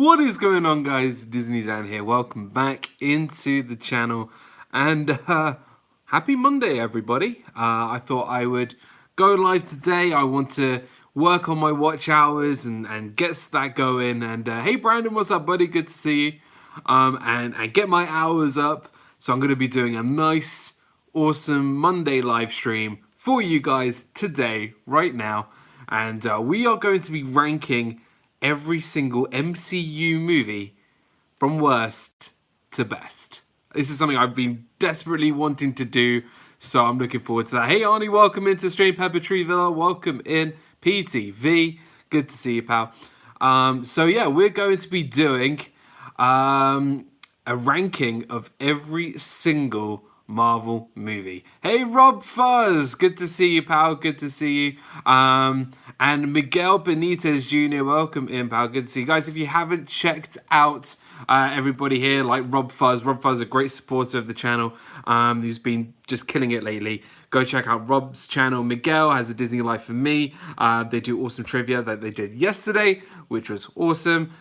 What is going on, guys? Disney's down here. Welcome back into the channel, and happy Monday, everybody. I thought I would go live today. I want to work on my watch hours and get that going. And hey, Brandon, what's up, buddy? Good to see you. And get my hours up. So I'm going to be doing a nice, awesome Monday live stream for you guys today, right now. And we are going to be ranking every single MCU movie from worst to best. This is something I've been desperately wanting to do, so I'm looking forward to that. Hey Arnie, welcome into stream. Pepper Tree Villa, welcome in. PTV, good to see you, pal. So yeah, we're going to be doing a ranking of every single Marvel movie. Hey Rob Fuzz, good to see you, pal. Good to see you. And Miguel Benitez Jr., welcome in, pal. Good to see you guys. If you haven't checked out everybody here, like Rob Fuzz, a great supporter of the channel, who's been just killing it lately. Go check out Rob's channel. Miguel has a Disney Life for Me. They do awesome trivia that they did yesterday, which was awesome.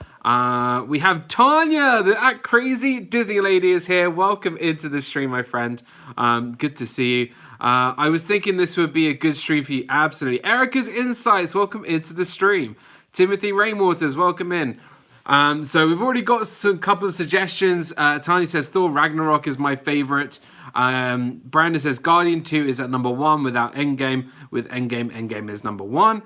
We have Tanya, the crazy Disney lady, is here. Welcome into the stream, my friend. Good to see you. I was thinking this would be a good stream for you. Absolutely. Erica's Insights, welcome into the stream. Timothy Rainwaters, welcome in. So we've already got some couple of suggestions. Tanya says Thor Ragnarok is my favorite. Brandon says Guardian 2 is at number 1 without Endgame. With Endgame is number 1.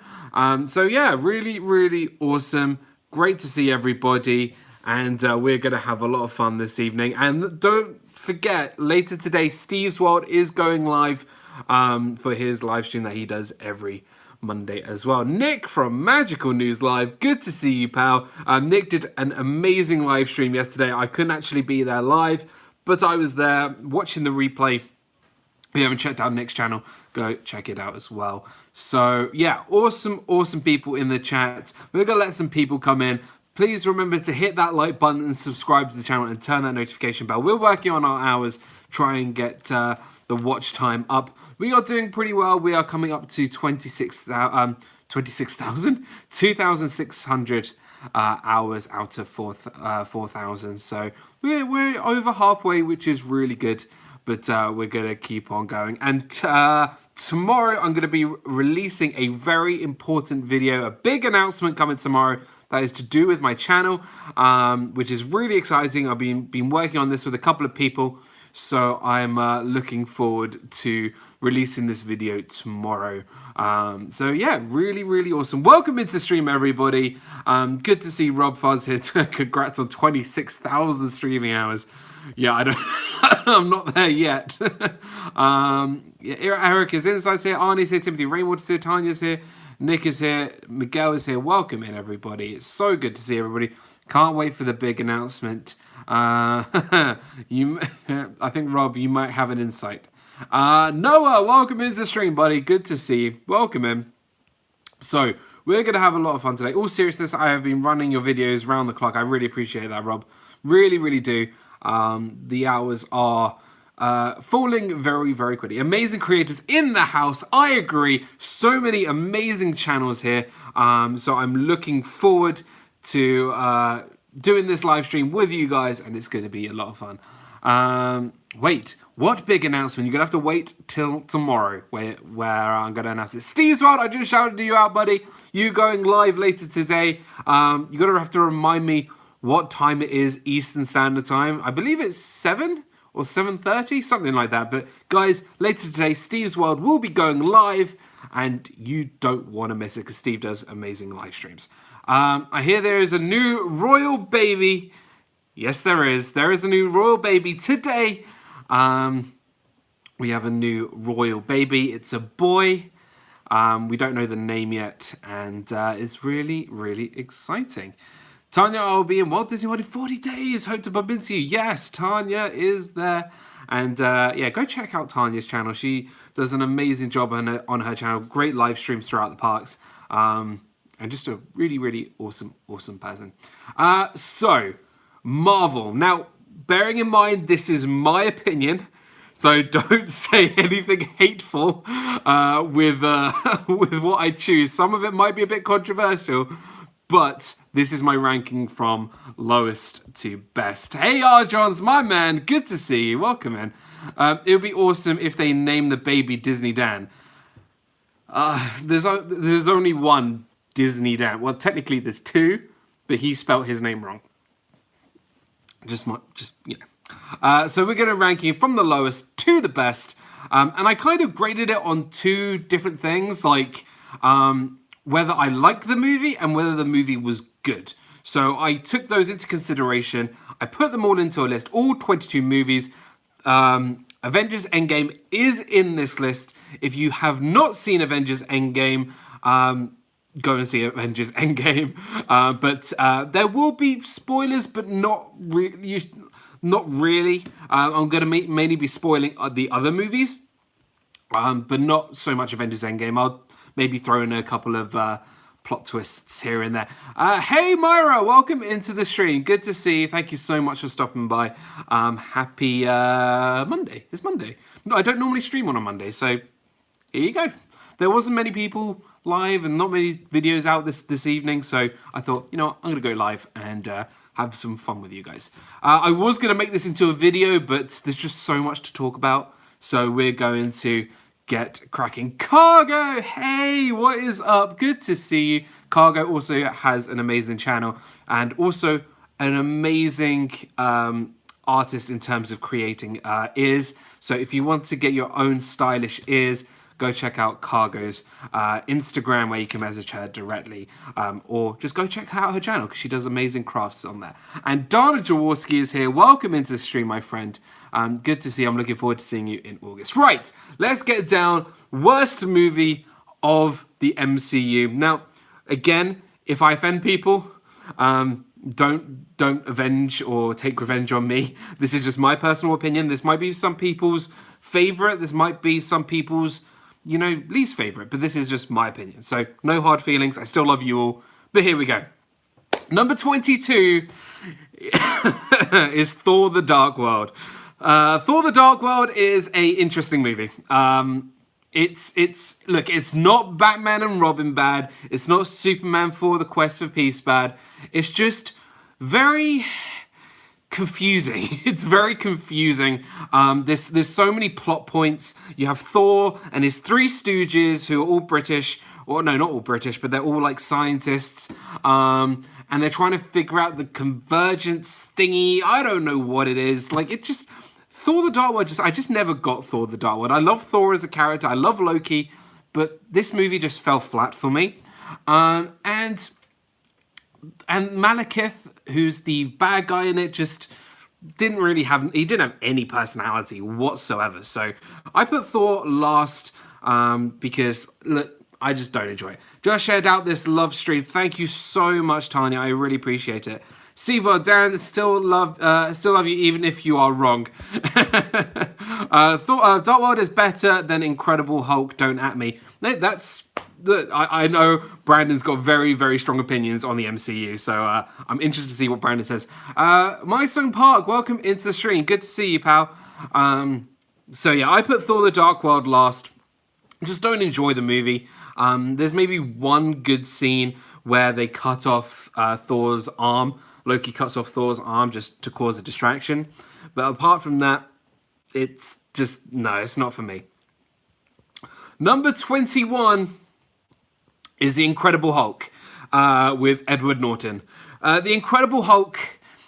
So yeah, really, really awesome. Great to see everybody. And we're going to have a lot of fun this evening. And don't forget, later today, Steve's World is going live for his live stream that he does every Monday as well. Nick from Magical News Live, good to see you, pal. Nick did an amazing live stream yesterday. I couldn't actually be there live, but I was there watching the replay. If you haven't checked out Nick's channel, go check it out as well. So yeah, awesome people in the chat. We're gonna let some people come in. Please remember to hit that like button and subscribe to the channel and turn that notification bell. We're working on our hours, try and get the watch time up. We are doing pretty well. We are coming up to 2,600 hours out of 4,000. So we're over halfway, which is really good. But we're going to keep on going. And tomorrow I'm going to be releasing a very important video, a big announcement coming tomorrow that is to do with my channel, which is really exciting. I've been working on this with a couple of people. So I'm looking forward to releasing this video tomorrow. So yeah, really, really awesome. Welcome into stream, everybody. Good to see Rob Fuzz here. Congrats on 26,000 streaming hours. Yeah, I'm not there yet. Yeah, Eric is Insights here. Arnie's here. Timothy Rainwater's here. Tanya's here. Nick is here. Miguel is here. Welcome in, everybody. It's so good to see everybody. Can't wait for the big announcement. I think, Rob, you might have an insight. Noah, welcome into the stream, buddy. Good to see you. Welcome in. So, we're going to have a lot of fun today. All seriousness, I have been running your videos round the clock. I really appreciate that, Rob. Really, really do. The hours are falling very, very quickly. Amazing creators in the house. I agree. So many amazing channels here. So I'm looking forward to doing this live stream with you guys, and it's going to be a lot of fun. Wait, what big announcement? You're going to have to wait till tomorrow where I'm going to announce it. Steve's World, I just shouted you out, buddy. You going live later today. You're going to have to remind me what time it is Eastern Standard Time. I believe it's 7 or 7:30, something like that. But guys, later today, Steve's World will be going live, and you don't want to miss it because Steve does amazing live streams. I hear there is a new royal baby. Yes, there is. There is a new royal baby today. We have a new royal baby. It's a boy. We don't know the name yet, and it's really, really exciting. Tanya, I'll be in Walt Disney World in 40 days. Hope to bump into you. Yes, Tanya is there. And yeah, go check out Tanya's channel. She does an amazing job on her channel. Great live streams throughout the parks. And just a really, really awesome person. So, Marvel. Now, bearing in mind, this is my opinion. So don't say anything hateful with what I choose. Some of it might be a bit controversial. But this is my ranking from lowest to best. Hey, R. Johns, my man, good to see you. Welcome, man. It would be awesome if they name the baby Disney Dan. There's only one Disney Dan. Well, technically there's two, but he spelt his name wrong. Just you know. So we're going to rank him from the lowest to the best, and I kind of graded it on two different things, like whether I liked the movie and whether the movie was good. So I took those into consideration. I put them all into a list, all 22 movies. Avengers Endgame is in this list. If you have not seen Avengers Endgame, go and see Avengers Endgame. But there will be spoilers, but not really. Not really. I'm going to mainly be spoiling the other movies, but not so much Avengers Endgame. I'll maybe throw in a couple of plot twists here and there. Hey, Myra, welcome into the stream. Good to see you. Thank you so much for stopping by. Happy Monday. It's Monday. No, I don't normally stream on a Monday, so here you go. There wasn't many people live and not many videos out this evening, so I thought, you know what, I'm going to go live and have some fun with you guys. I was going to make this into a video, but there's just so much to talk about, so we're going to get cracking. Cargo, hey, what is up? Good to see you. Cargo also has an amazing channel and also an amazing artist in terms of creating ears. So if you want to get your own stylish ears, go check out Cargo's Instagram, where you can message her directly, or just go check out her channel because she does amazing crafts on there. And Dana Jaworski is here. Welcome into the stream, my friend. Good to see you. I'm looking forward to seeing you in August. Right, let's get down. Worst movie of the MCU. Now, again, if I offend people, don't avenge or take revenge on me. This is just my personal opinion. This might be some people's favorite. This might be some people's, you know, least favorite. But this is just my opinion. So no hard feelings. I still love you all. But here we go. Number 22 is Thor: The Dark World. Thor: The Dark World is a interesting movie. Look, it's not Batman and Robin bad. It's not Superman for the Quest for Peace bad. It's just very confusing. It's very confusing. There's so many plot points. You have Thor and his three stooges who are all British. Or no, not all British, but they're all like scientists. And they're trying to figure out the convergence thingy. I don't know what it is. Like, it just... Thor: The Dark World, I just never got Thor: The Dark World. I love Thor as a character. I love Loki. But this movie just fell flat for me. And Malekith, who's the bad guy in it, just didn't really have... He didn't have any personality whatsoever. So I put Thor last because... Look, I just don't enjoy it. Just shared out this love stream. Thank you so much, Tanya. I really appreciate it. Steve Dan, still love you even if you are wrong. Dark World is better than Incredible Hulk. Don't at me. No, that's... I know Brandon's got very, very strong opinions on the MCU, so I'm interested to see what Brandon says. My son Park, welcome into the stream. Good to see you, pal. So yeah, I put Thor: The Dark World last. Just don't enjoy the movie. There's maybe one good scene where they cut off Thor's arm. Loki cuts off Thor's arm just to cause a distraction. But apart from that, it's just... No, it's not for me. Number 21 is The Incredible Hulk with Edward Norton. The Incredible Hulk,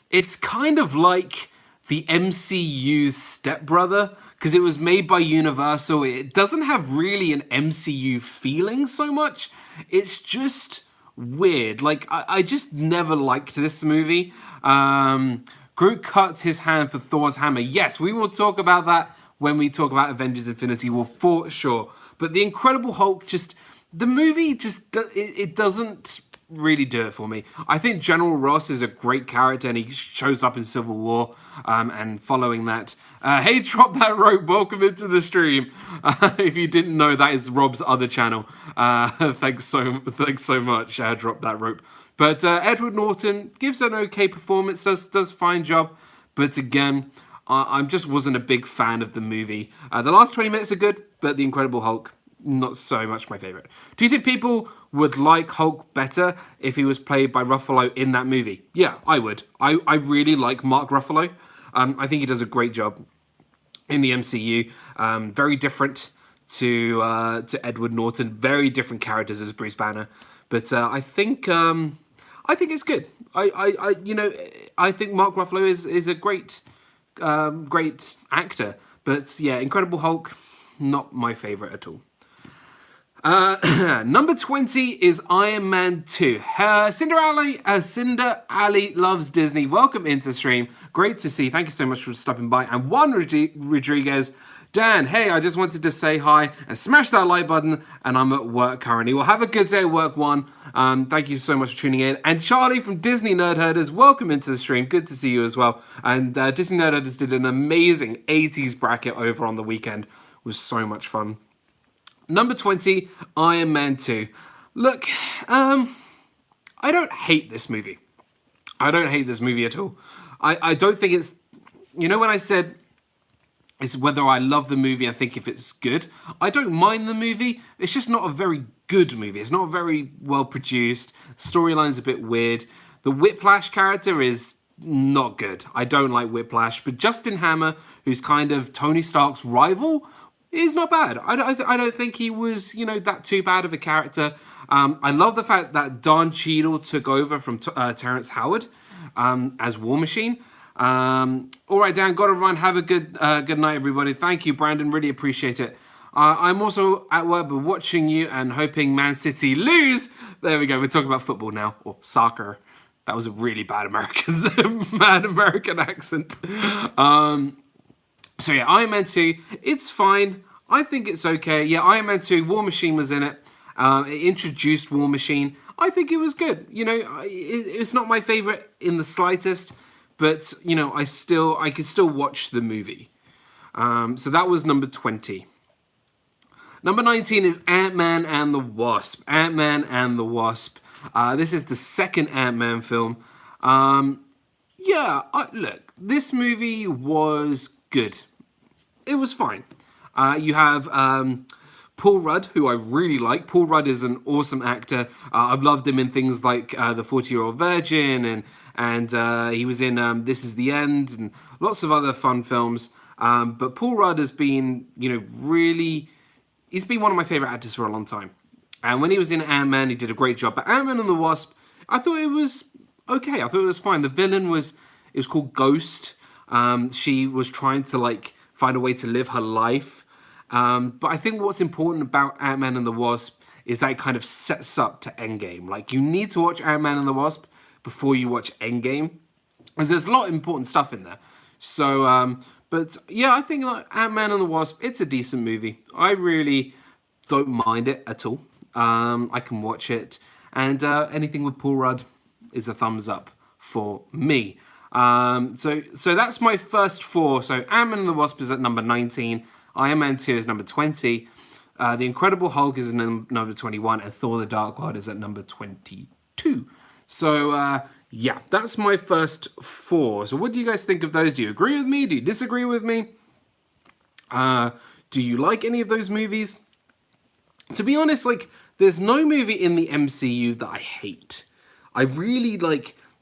it's kind of like the MCU's stepbrother, because it was made by Universal. It doesn't have really an MCU feeling so much. It's just weird. Like, I just never liked this movie. Groot cut his hand for Thor's hammer. Yes, we will talk about that when we talk about Avengers Infinity War for sure. But The Incredible Hulk, just... The movie just... It doesn't really do it for me. I think General Ross is a great character and he shows up in Civil War. And following that... hey, Drop That Rope, welcome into the stream. If you didn't know, that is Rob's other channel. Thanks so much, Drop That Rope. But Edward Norton gives an okay performance, does fine job. But again, I just wasn't a big fan of the movie. The last 20 minutes are good, but The Incredible Hulk, not so much my favorite. Do you think people would like Hulk better if he was played by Ruffalo in that movie? Yeah, I would. I really like Mark Ruffalo. I think he does a great job in the MCU. Very different to Edward Norton. Very different characters as Bruce Banner. But I think it's good. I think Mark Ruffalo is a great actor. But yeah, Incredible Hulk, not my favorite at all. Number 20 is Iron Man 2. Cinder Ali loves Disney. Welcome into stream. Great to see. Thank you so much for stopping by. And Juan Rodriguez, Dan, hey, I just wanted to say hi and smash that like button. And I'm at work currently. Well, have a good day at work, Juan. Thank you so much for tuning in. And Charlie from Disney Nerd Herders, welcome into the stream. Good to see you as well. And Disney Nerd Herders did an amazing 80s bracket over on the weekend. It was so much fun. Number 20, Iron Man 2. Look, I don't hate this movie. I don't hate this movie at all. I don't think it's... You know when I said it's whether I love the movie, I think if it's good. I don't mind the movie. It's just not a very good movie. It's not very well produced. Storyline's a bit weird. The Whiplash character is not good. I don't like Whiplash. But Justin Hammer, who's kind of Tony Stark's rival... He's not bad. I don't think he was, that too bad of a character. I love the fact that Don Cheadle took over from Terrence Howard as War Machine. All right, Dan, gotta run. Have a good night, everybody. Thank you, Brandon. Really appreciate it. I'm also at work, but watching you and hoping Man City lose. There we go. We're talking about football now, or soccer. That was a really bad American accent. So yeah, Iron Man 2, it's fine. I think it's okay. Yeah, Iron Man 2, War Machine was in it. It introduced War Machine. I think it was good. It's not my favorite in the slightest, but I could still watch the movie. So that was number 20. Number 19 is Ant-Man and the Wasp. Ant-Man and the Wasp. This is the second Ant-Man film. Look, this movie was good. It was fine. You have Paul Rudd, who I really like. Paul Rudd is an awesome actor. I've loved him in things like The 40-Year-Old Virgin, and he was in This Is the End, and lots of other fun films. But Paul Rudd has been, he's been one of my favorite actors for a long time. And when he was in Ant-Man, he did a great job. But Ant-Man and the Wasp, I thought it was okay. I thought it was fine. The villain was called Ghost. She was trying to find a way to live her life. But I think what's important about Ant-Man and the Wasp is that it kind of sets up to Endgame. You need to watch Ant-Man and the Wasp before you watch Endgame, because there's a lot of important stuff in there. So, but yeah, I think Ant-Man and the Wasp, it's a decent movie. I really don't mind it at all. I can watch it, and anything with Paul Rudd is a thumbs up for me. So that's my first four. So Ant-Man and the Wasp is at number 19. Iron Man 2 is number 20. The Incredible Hulk is number 21. And Thor: The Dark World is at number 22. So, yeah, that's my first four. So what do you guys think of those? Do you agree with me? Do you disagree with me? Do you like any of those movies? To be honest, there's no movie in the MCU that I hate. I really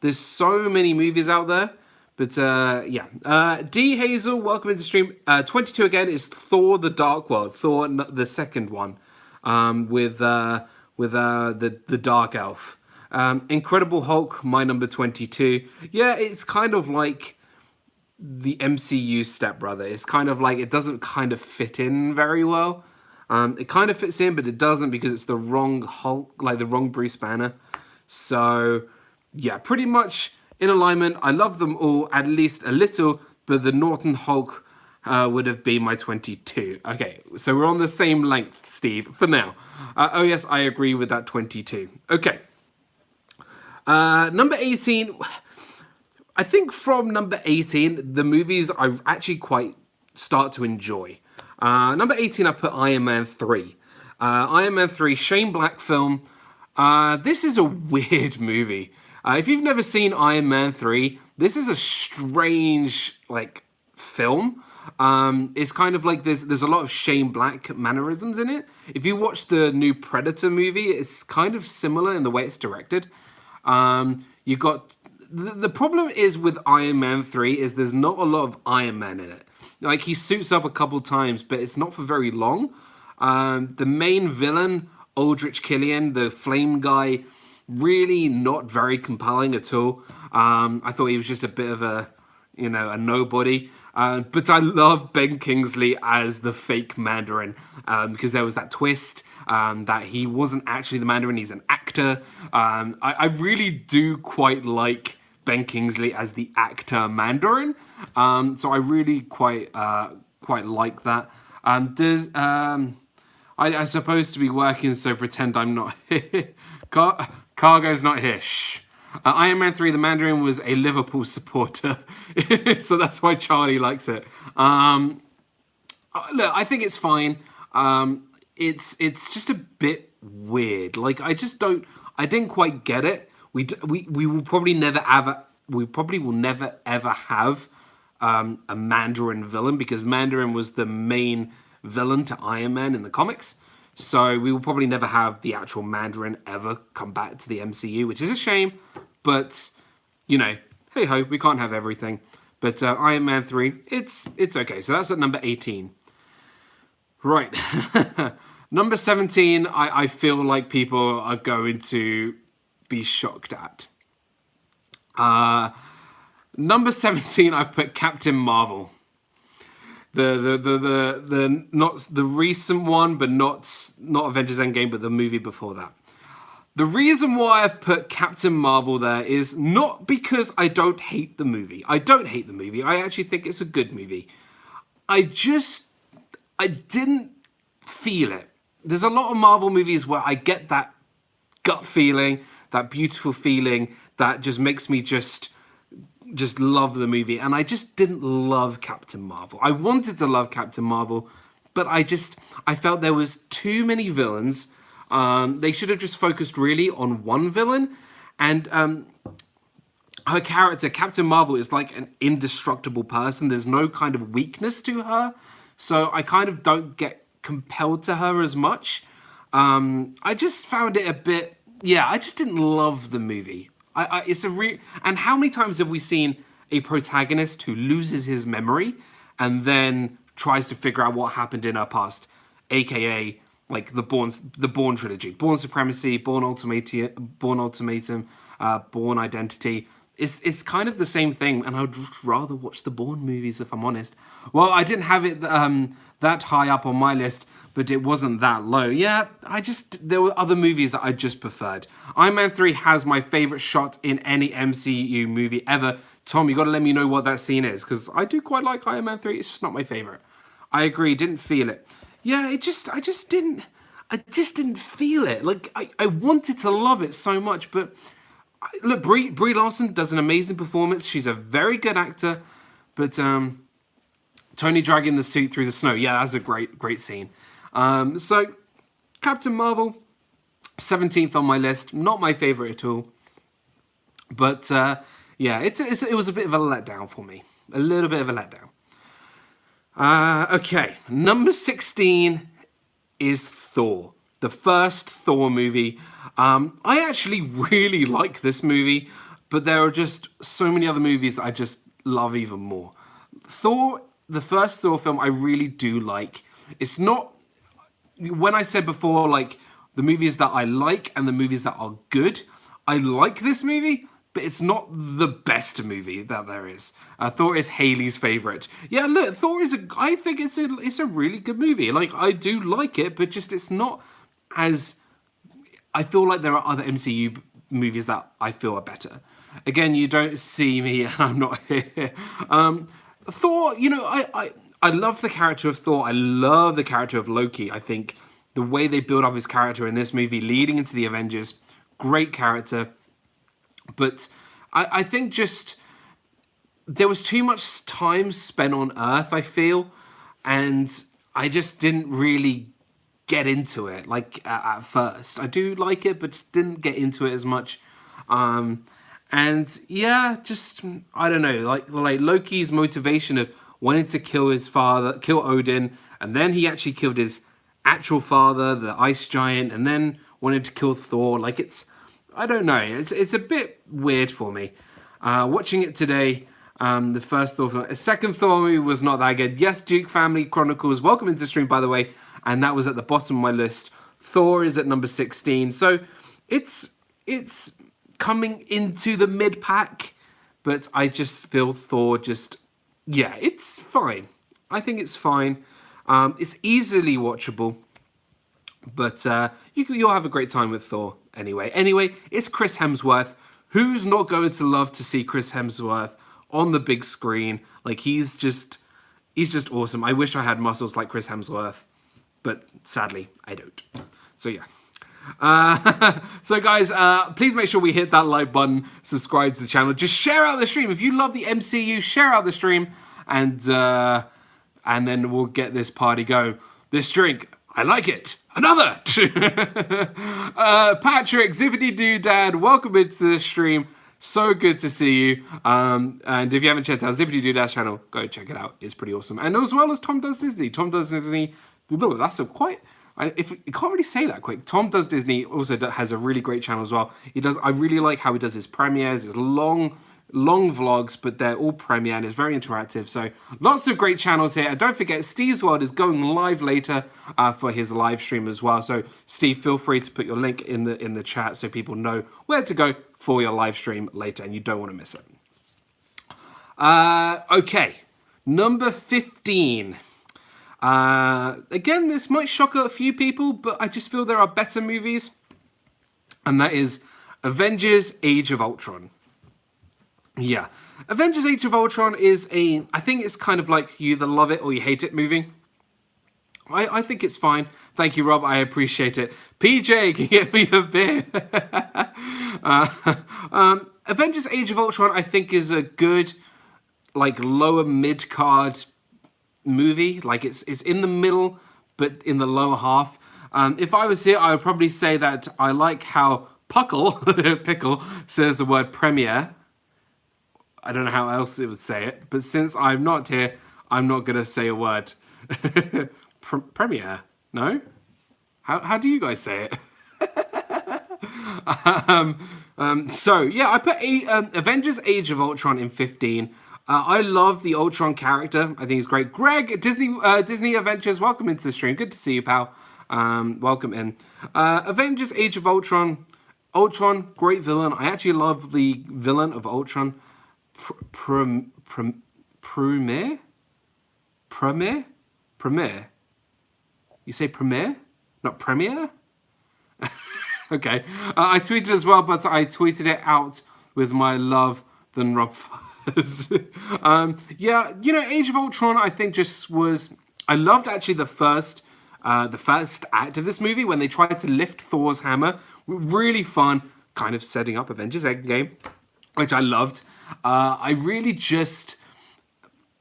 there's so many movies out there, but yeah. D Hazel, welcome into stream. 22 again is Thor: The Dark World, Thor the second one, with the Dark Elf. Incredible Hulk, my number 22. Yeah, it's kind of like the MCU stepbrother. It's kind of it doesn't kind of fit in very well. It kind of fits in, but it doesn't because it's the wrong Hulk, the wrong Bruce Banner. So yeah, pretty much in alignment. I love them all at least a little, but the Norton Hulk would have been my 22. Okay, so we're on the same length, Steve, for now. Oh yes, I agree with that 22. Okay. Number 18. I think from number 18, the movies I actually quite start to enjoy. Number 18, I put Iron Man 3. Iron Man 3, Shane Black film. This is a weird movie. If you've never seen Iron Man 3, this is a strange, film. It's kind of like there's a lot of Shane Black mannerisms in it. If you watch the new Predator movie, it's kind of similar in the way it's directed. You got the problem is with Iron Man 3 is there's not a lot of Iron Man in it. Like he suits up a couple times, but it's not for very long. The main villain, Aldrich Killian, the flame guy, really not very compelling at all. I thought he was just a bit of a nobody. But I love Ben Kingsley as the fake Mandarin because there was that twist that he wasn't actually the Mandarin, he's an actor. I really do quite like Ben Kingsley as the actor Mandarin. So I really quite like that. I supposed to be working, so pretend I'm not here. Cargo's not here. Shh. Iron Man 3, the Mandarin was a Liverpool supporter, so that's why Charlie likes it. Look, I think it's fine. It's just a bit weird. Like I didn't quite get it. We will probably never ever we probably will never ever have a Mandarin villain because Mandarin was the main villain to Iron Man in the comics. So we will probably never have the actual Mandarin ever come back to the MCU, which is a shame. But, hey ho, we can't have everything. But Iron Man 3, it's okay. So that's at number 18. Right. Number 17, I feel like people are going to be shocked at. Number 17, I've put Captain Marvel. The not the recent one, but not Avengers Endgame, but the movie before that. The reason why I've put Captain Marvel there is not because I don't hate the movie. I don't hate the movie. I actually think it's a good movie. I didn't feel it. There's a lot of Marvel movies where I get that gut feeling, that beautiful feeling that just makes me just love the movie, and I just didn't love Captain Marvel. I wanted to love Captain Marvel, but I felt there was too many villains. They should have just focused really on one villain, and her character, Captain Marvel, is like an indestructible person. There's no kind of weakness to her, so I kind of don't get compelled to her as much. I just found it a bit, I just didn't love the movie. And how many times have we seen a protagonist who loses his memory and then tries to figure out what happened in her past, aka like the Bourne trilogy, Bourne Supremacy, Bourne Ultimatum, Bourne Identity. It's kind of the same thing, and I'd rather watch the Bourne movies if I'm honest. Well, I didn't have it that high up on my list, but it wasn't that low. Yeah, there were other movies that I just preferred. Iron Man 3 has my favorite shot in any MCU movie ever. Tom, you got to let me know what that scene is, because I do quite like Iron Man 3. It's just not my favorite. I agree, didn't feel it. Yeah, I just didn't feel it. Like, I wanted to love it so much, but look, Brie Larson does an amazing performance. She's a very good actor, but Tony dragging the suit through the snow, yeah, that's a great scene. So, Captain Marvel, 17th on my list. Not my favorite at all. But, it was a bit of a letdown for me. A little bit of a letdown. Okay, number 16 is Thor. The first Thor movie. I actually really like this movie, but there are just so many other movies that I just love even more. Thor, the first Thor film, I really do like. It's not... When I said before, like, the movies that I like and the movies that are good, I like this movie, but it's not the best movie that there is. Thor is Haley's favorite. Yeah, look, Thor I think it's a really good movie. Like, I do like it, but just it's not as... I feel like there are other MCU movies that I feel are better. Again, you don't see me and I'm not here. Thor, I love the character of Thor. I love the character of Loki. I think the way they build up his character in this movie leading into the Avengers, great character. But I think just there was too much time spent on Earth, I feel. And I just didn't really get into it, like, at first. I do like it, but just didn't get into it as much. And yeah, just, I don't know, like Loki's motivation of wanted to kill his father, kill Odin, and then he actually killed his actual father, the ice giant, and then wanted to kill Thor. Like I don't know, it's a bit weird for me. Watching it today, the first Thor film, a second Thor movie was not that good. Yes, Duke Family Chronicles, welcome into the stream, by the way, and that was at the bottom of my list. Thor is at number 16, so it's coming into the mid pack, but I just feel Thor yeah, it's fine. I think it's fine. It's easily watchable, but you'll have a great time with Thor anyway. Anyway, it's Chris Hemsworth. Who's not going to love to see Chris Hemsworth on the big screen? Like, he's just awesome. I wish I had muscles like Chris Hemsworth, but sadly, I don't. So yeah. So guys, please make sure we hit that like button, subscribe to the channel, just share out the stream. If you love the MCU, share out the stream, and then we'll get this party going. This drink, I like it. Another! Patrick, Zippity Doo Dad, welcome into the stream. So good to see you. And if you haven't checked out Zippity Doo Dad's channel, go check it out. It's pretty awesome. And as well as Tom Does Disney. Tom Does Disney, that's a quite... you can't really say that quick. Tom Does Disney also has a really great channel as well. I really like how he does his premieres, his long vlogs, but they're all premiere and it's very interactive. So lots of great channels here. And don't forget, Steve's World is going live later for his live stream as well. So Steve, feel free to put your link in the chat so people know where to go for your live stream later, and you don't want to miss it. Okay, number 15. Again, this might shock a few people, but I just feel there are better movies, and that is Avengers Age of Ultron. Yeah, Avengers Age of Ultron is I think it's kind of like you either love it or you hate it movie. I think it's fine. Thank you, Rob. I appreciate it. PJ, can you get me a beer? Avengers Age of Ultron, I think, is a good, like, lower mid-card movie. Like, it's in the middle, but in the lower half. If I was here, I would probably say that I like how Pickle says the word premiere. I don't know how else it would say it, but since I'm not here, I'm not going to say a word. Premiere? No? How do you guys say it? So, yeah, I put Avengers Age of Ultron in 15. I love the Ultron character. I think he's great. Greg, Disney Adventures, welcome into the stream. Good to see you, pal. Welcome in. Avengers Age of Ultron. Ultron, great villain. I actually love the villain of Ultron. Premiere? You say premiere? Not premiere? Okay. I tweeted as well, but I tweeted it out with my love than Rob Fires. Yeah, Age of Ultron, I think I loved actually the first act of this movie when they tried to lift Thor's hammer. Really fun, kind of setting up Avengers Endgame, which I loved.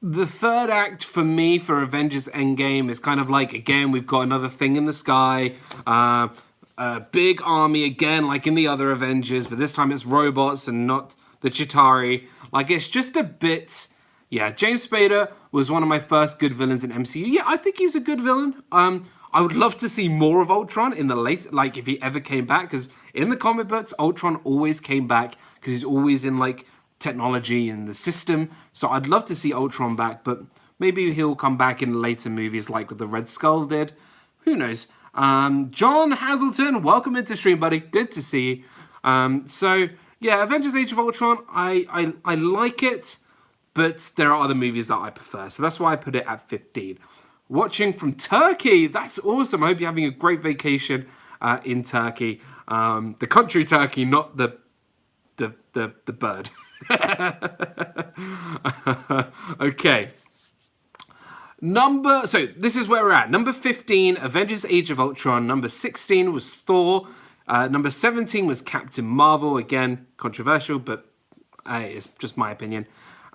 The third act for me for Avengers Endgame is kind of like, again, we've got another thing in the sky, a big army again, like in the other Avengers, but this time it's robots and not the Chitauri. Like, it's just a bit, yeah, James Spader was one of my first good villains in MCU. Yeah, I think he's a good villain. I would love to see more of Ultron in the like, if he ever came back, because in the comic books, Ultron always came back, because he's always in, like, technology and the system. So I'd love to see Ultron back, but maybe he'll come back in later movies like what the Red Skull did. Who knows? John Hazelton, welcome into stream, buddy. Good to see you. So yeah, Avengers Age of Ultron, I like it, but there are other movies that I prefer. So that's why I put it at 15. Watching from Turkey, that's awesome. I hope you're having a great vacation in Turkey. The country Turkey, not the bird. Okay. So this is where we're at. Number 15, Avengers Age of Ultron. Number 16 was Thor. Number 17 was Captain Marvel. Again, controversial, but it's just my opinion.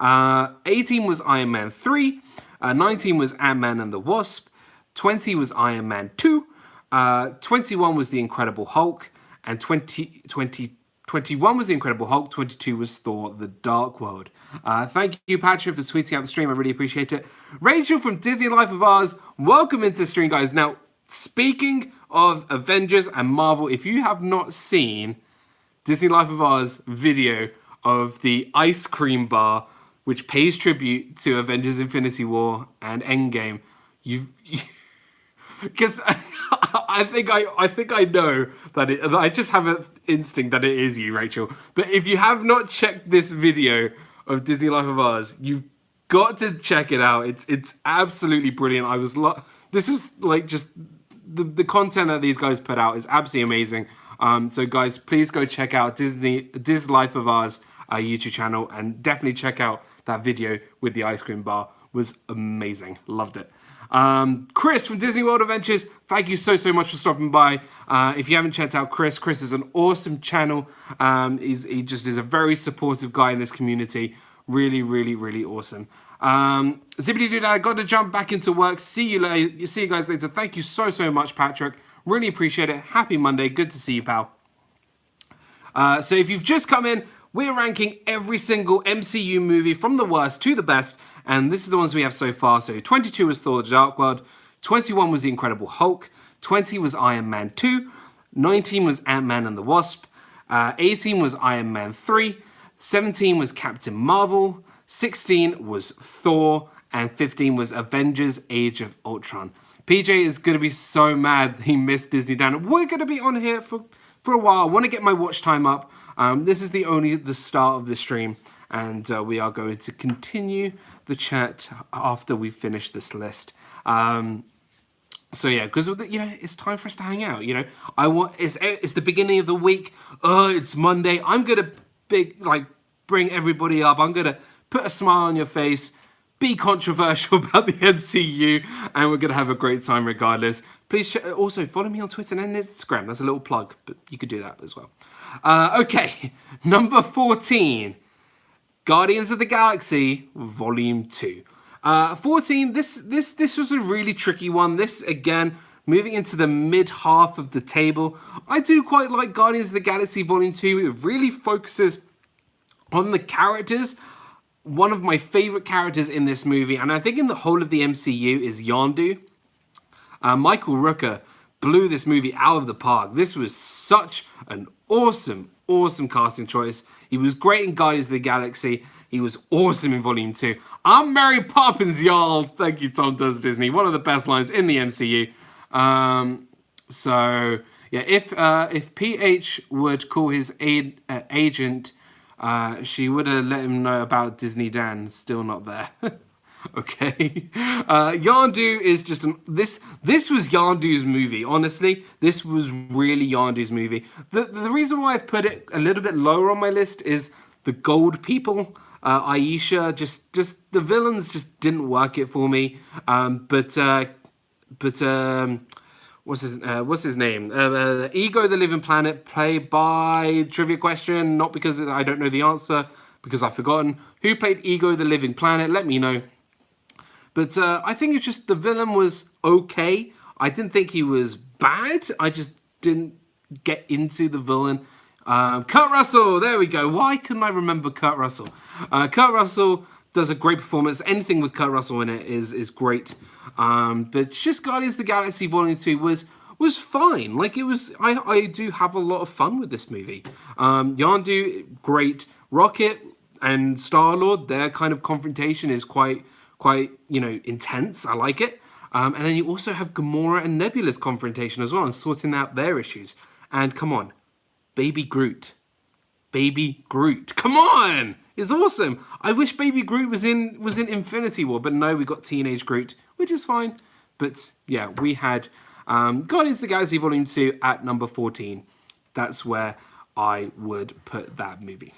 18 was Iron Man 3. 19 was Ant-Man and the Wasp. 20 was Iron Man 2. 21 was The Incredible Hulk. And 22 21 was The Incredible Hulk. 22 was Thor: The Dark World. Thank you, Patrick, for tweeting out the stream. I really appreciate it. Rachel from Disney Life of Ours, welcome into the stream, guys. Now, speaking of Avengers and Marvel, if you have not seen Disney Life of Ours video of the ice cream bar, which pays tribute to Avengers Infinity War and Endgame, because I think I know that I just have an instinct that it is you, Rachel. But if you have not checked this video of Disney Life of Ours, you've got to check it out. It's absolutely brilliant. This is like just the content that these guys put out is absolutely amazing. So guys, please go check out Disney Life of Ours YouTube channel, and definitely check out that video with the ice cream bar. Was amazing. Loved it. Chris from Disney World Adventures, thank you so much for stopping by. If you haven't checked out Chris is an awesome channel. He just is a very supportive guy in this community. Really awesome. Zippity Doo, I got to jump back into work. See you guys later. Thank you so much, Patrick. Really appreciate it. Happy Monday. Good to see you, pal. So if you've just come in, we're ranking every single MCU movie from the worst to the best. And this is the ones we have so far. So 22 was Thor: The Dark World. 21 was The Incredible Hulk. 20 was Iron Man 2. 19 was Ant-Man and the Wasp. 18 was Iron Man 3. 17 was Captain Marvel. 16 was Thor. And 15 was Avengers: Age of Ultron. PJ is going to be so mad he missed Disney Dan. We're going to be on here for a while. I want to get my watch time up. This is only the start of the stream. And we are going to continue the chat after we finish this list. So yeah, because it's time for us to hang out. It's the beginning of the week. It's Monday. I'm gonna bring everybody up. I'm gonna put a smile on your face, be controversial about the MCU, and we're gonna have a great time regardless. Please also follow me on Twitter and Instagram. That's a little plug, but you could do that as well. Okay, number 14. Guardians of the Galaxy Volume 2. 14, this was a really tricky one. This, again, moving into the mid half of the table. I do quite like Guardians of the Galaxy Volume 2. It really focuses on the characters. One of my favorite characters in this movie, and I think in the whole of the MCU, is Yondu. Michael Rooker blew this movie out of the park. This was such an awesome casting choice. He was great in Guardians of the Galaxy. He was awesome in Volume 2. I'm Mary Poppins, y'all. Thank you, Tom Does Disney. One of the best lines in the MCU. So, yeah, if PH would call his agent, she would have let him know about Disney Dan. Still not there. Okay. Yondu is just this was Yondu's movie. Honestly, this was really Yondu's movie. The reason why I've put it a little bit lower on my list is the gold people. Aisha, just the villains just didn't work it for me. But what's his name? Ego the Living Planet, played by, trivia question, not because I don't know the answer, because I've forgotten. Who played Ego the Living Planet? Let me know. But I think it's just the villain was okay. I didn't think he was bad. I just didn't get into the villain. Kurt Russell, there we go. Why couldn't I remember Kurt Russell? Kurt Russell does a great performance. Anything with Kurt Russell in it is great. But just Guardians of the Galaxy Volume 2 was fine. Like, it was, I do have a lot of fun with this movie. Yondu, great. Rocket and Star-Lord, their kind of confrontation is quite intense. I like it. And then you also have Gamora and Nebula's confrontation as well, and sorting out their issues. And come on, Baby Groot. Come on! It's awesome. I wish Baby Groot was in Infinity War, but no, we got Teenage Groot, which is fine. But yeah, we had Guardians of the Galaxy Volume 2 at number 14. That's where I would put that movie.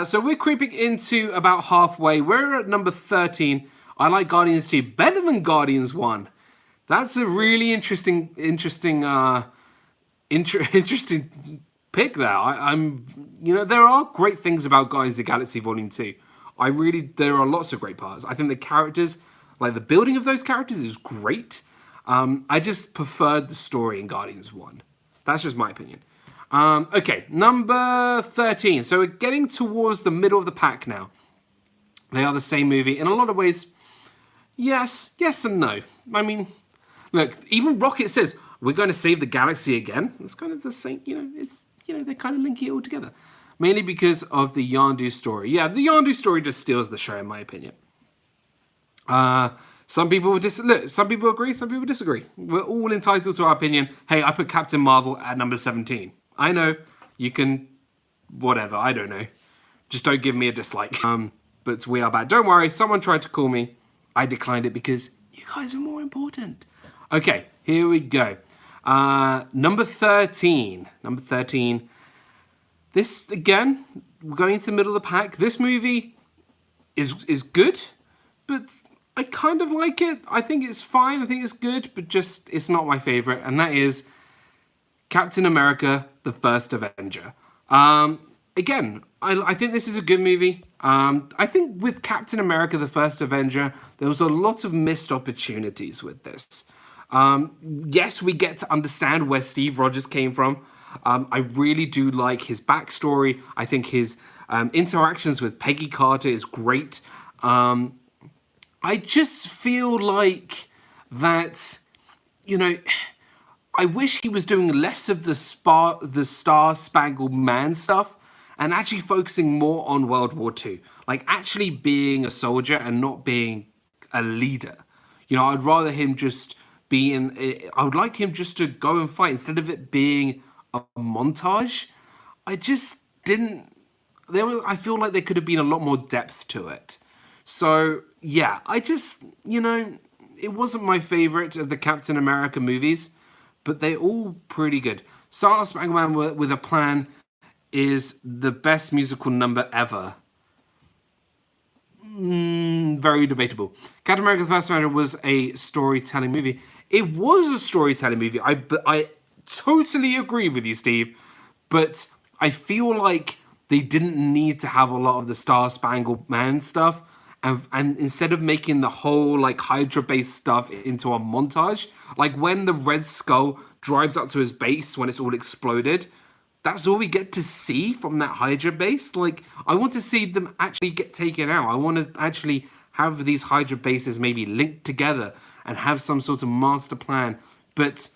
So we're creeping into about halfway. We're at number 13. I like Guardians 2 better than Guardians 1. That's a really interesting pick there. There are great things about Guardians of the Galaxy Volume 2. There are lots of great parts. I think the characters, like the building of those characters is great. I just preferred the story in Guardians 1. That's just my opinion. Okay, number 13. So we're getting towards the middle of the pack now. They are the same movie. In a lot of ways, yes and no. I mean, look, even Rocket says, we're going to save the galaxy again. It's kind of the same, they're kind of linking it all together. Mainly because of the Yondu story. Yeah, the Yondu story just steals the show, in my opinion. Some people look, some people agree, some people disagree. We're all entitled to our opinion. Hey, I put Captain Marvel at number 17. I know, you can, whatever, I don't know. Just don't give me a dislike. But we are back. Don't worry, someone tried to call me. I declined it because you guys are more important. Okay, here we go. Number 13. Number 13. This, again, we're going into the middle of the pack. This movie is good, but I kind of like it. I think it's fine. I think it's good, but just it's not my favorite. And that is Captain America, the First Avenger. Again, I think this is a good movie. I think with Captain America, the First Avenger, there was a lot of missed opportunities with this. Yes, we get to understand where Steve Rogers came from. I really do like his backstory. I think his interactions with Peggy Carter is great. I just feel like that, I wish he was doing less of the Star Spangled Man stuff and actually focusing more on World War II. Like actually being a soldier and not being a leader. I'd rather him just be I would like him just to go and fight instead of it being a montage. I just didn't. I feel like there could have been a lot more depth to it. So yeah, I just it wasn't my favorite of the Captain America movies, but they're all pretty good. Star Spangled Man with a Plan is the best musical number ever. Very debatable. Captain America: The First Avenger was a storytelling movie. It was a storytelling movie. I totally agree with you, Steve. But I feel like they didn't need to have a lot of the Star Spangled Man stuff. And instead of making the whole like Hydra-based stuff into a montage, like when the Red Skull drives up to his base when it's all exploded, that's all we get to see from that Hydra base. Like, I want to see them actually get taken out. I want to actually have these Hydra bases maybe linked together and have some sort of master plan. And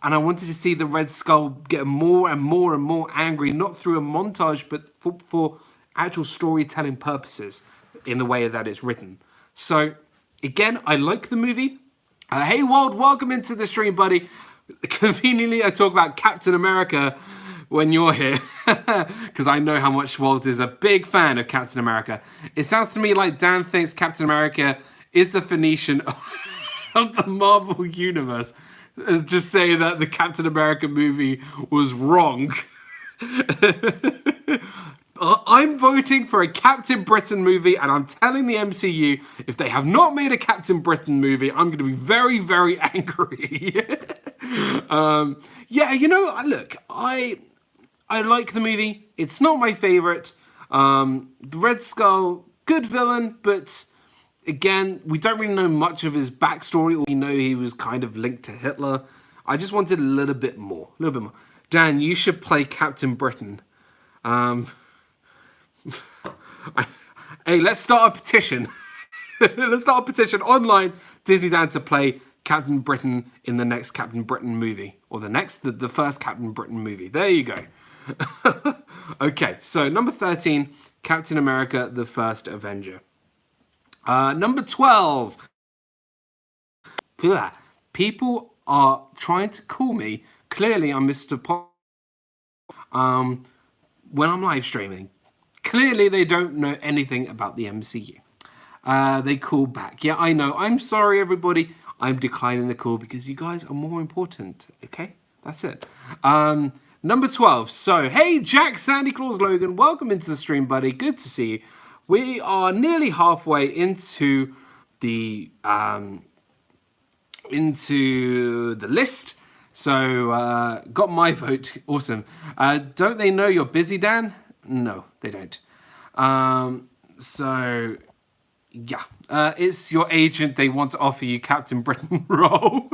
I wanted to see the Red Skull get more and more and more angry, not through a montage, but for actual storytelling purposes in the way that it's written. So, again, I like the movie. Hey, Walt, welcome into the stream, buddy. Conveniently, I talk about Captain America when you're here, because I know how much Walt is a big fan of Captain America. It sounds to me like Dan thinks Captain America is the Phoenician of the Marvel Universe. Just say that the Captain America movie was wrong. I'm voting for a Captain Britain movie, and I'm telling the MCU, if they have not made a Captain Britain movie, I'm going to be very, very angry. Yeah, look, I like the movie. It's not my favorite. The Red Skull, good villain, but again, we don't really know much of his backstory. All we know he was kind of linked to Hitler. I just wanted a little bit more. Dan, you should play Captain Britain. Hey, let's start a petition. Let's start a petition online. Disney Dan to play Captain Britain in the next Captain Britain movie. Or the first Captain Britain movie. There you go. Okay, so number 13, Captain America, the First Avenger. Number 12. People are trying to call me. Clearly, I'm Mr. Pop. When I'm live streaming. Clearly, they don't know anything about the MCU. They call back. Yeah, I know. I'm sorry, everybody. I'm declining the call because you guys are more important. Okay? That's it. Number 12. So, hey, Jack, Sandy Claus, Logan. Welcome into the stream, buddy. Good to see you. We are nearly halfway into the list. So, got my vote. Awesome. Don't they know you're busy, Dan? No, they don't. So, yeah. It's your agent. They want to offer you Captain Britain role.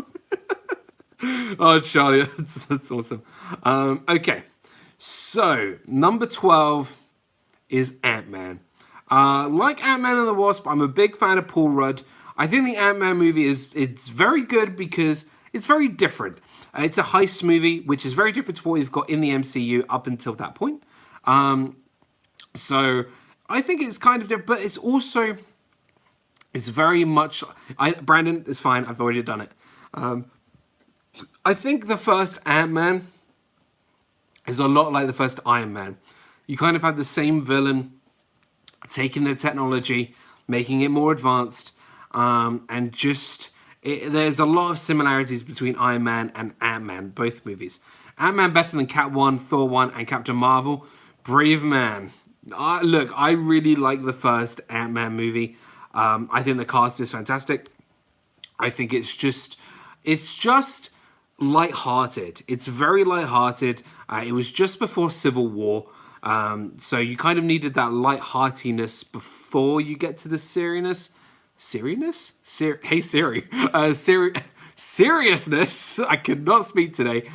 Oh, Charlie, that's awesome. Okay. So, number 12 is Ant-Man. Like Ant-Man and the Wasp, I'm a big fan of Paul Rudd. I think the Ant-Man movie it's very good because it's very different. It's a heist movie, which is very different to what we've got in the MCU up until that point. So I think it's kind of different, but it's very much. Brandon, it's fine. I've already done it. I think the first Ant-Man is a lot like the first Iron Man. You kind of have the same villain taking the technology, making it more advanced, and there's a lot of similarities between Iron Man and Ant-Man, both movies. Ant-Man better than Cat 1, Thor 1, and Captain Marvel. Brave man. Look, I really like the first Ant-Man movie. I think the cast is fantastic. I think it's just light-hearted. It's very light-hearted. It was just before Civil War. So you kind of needed that light-heartedness before you get to the seriousness. Hey Siri. Seriousness. I cannot speak today.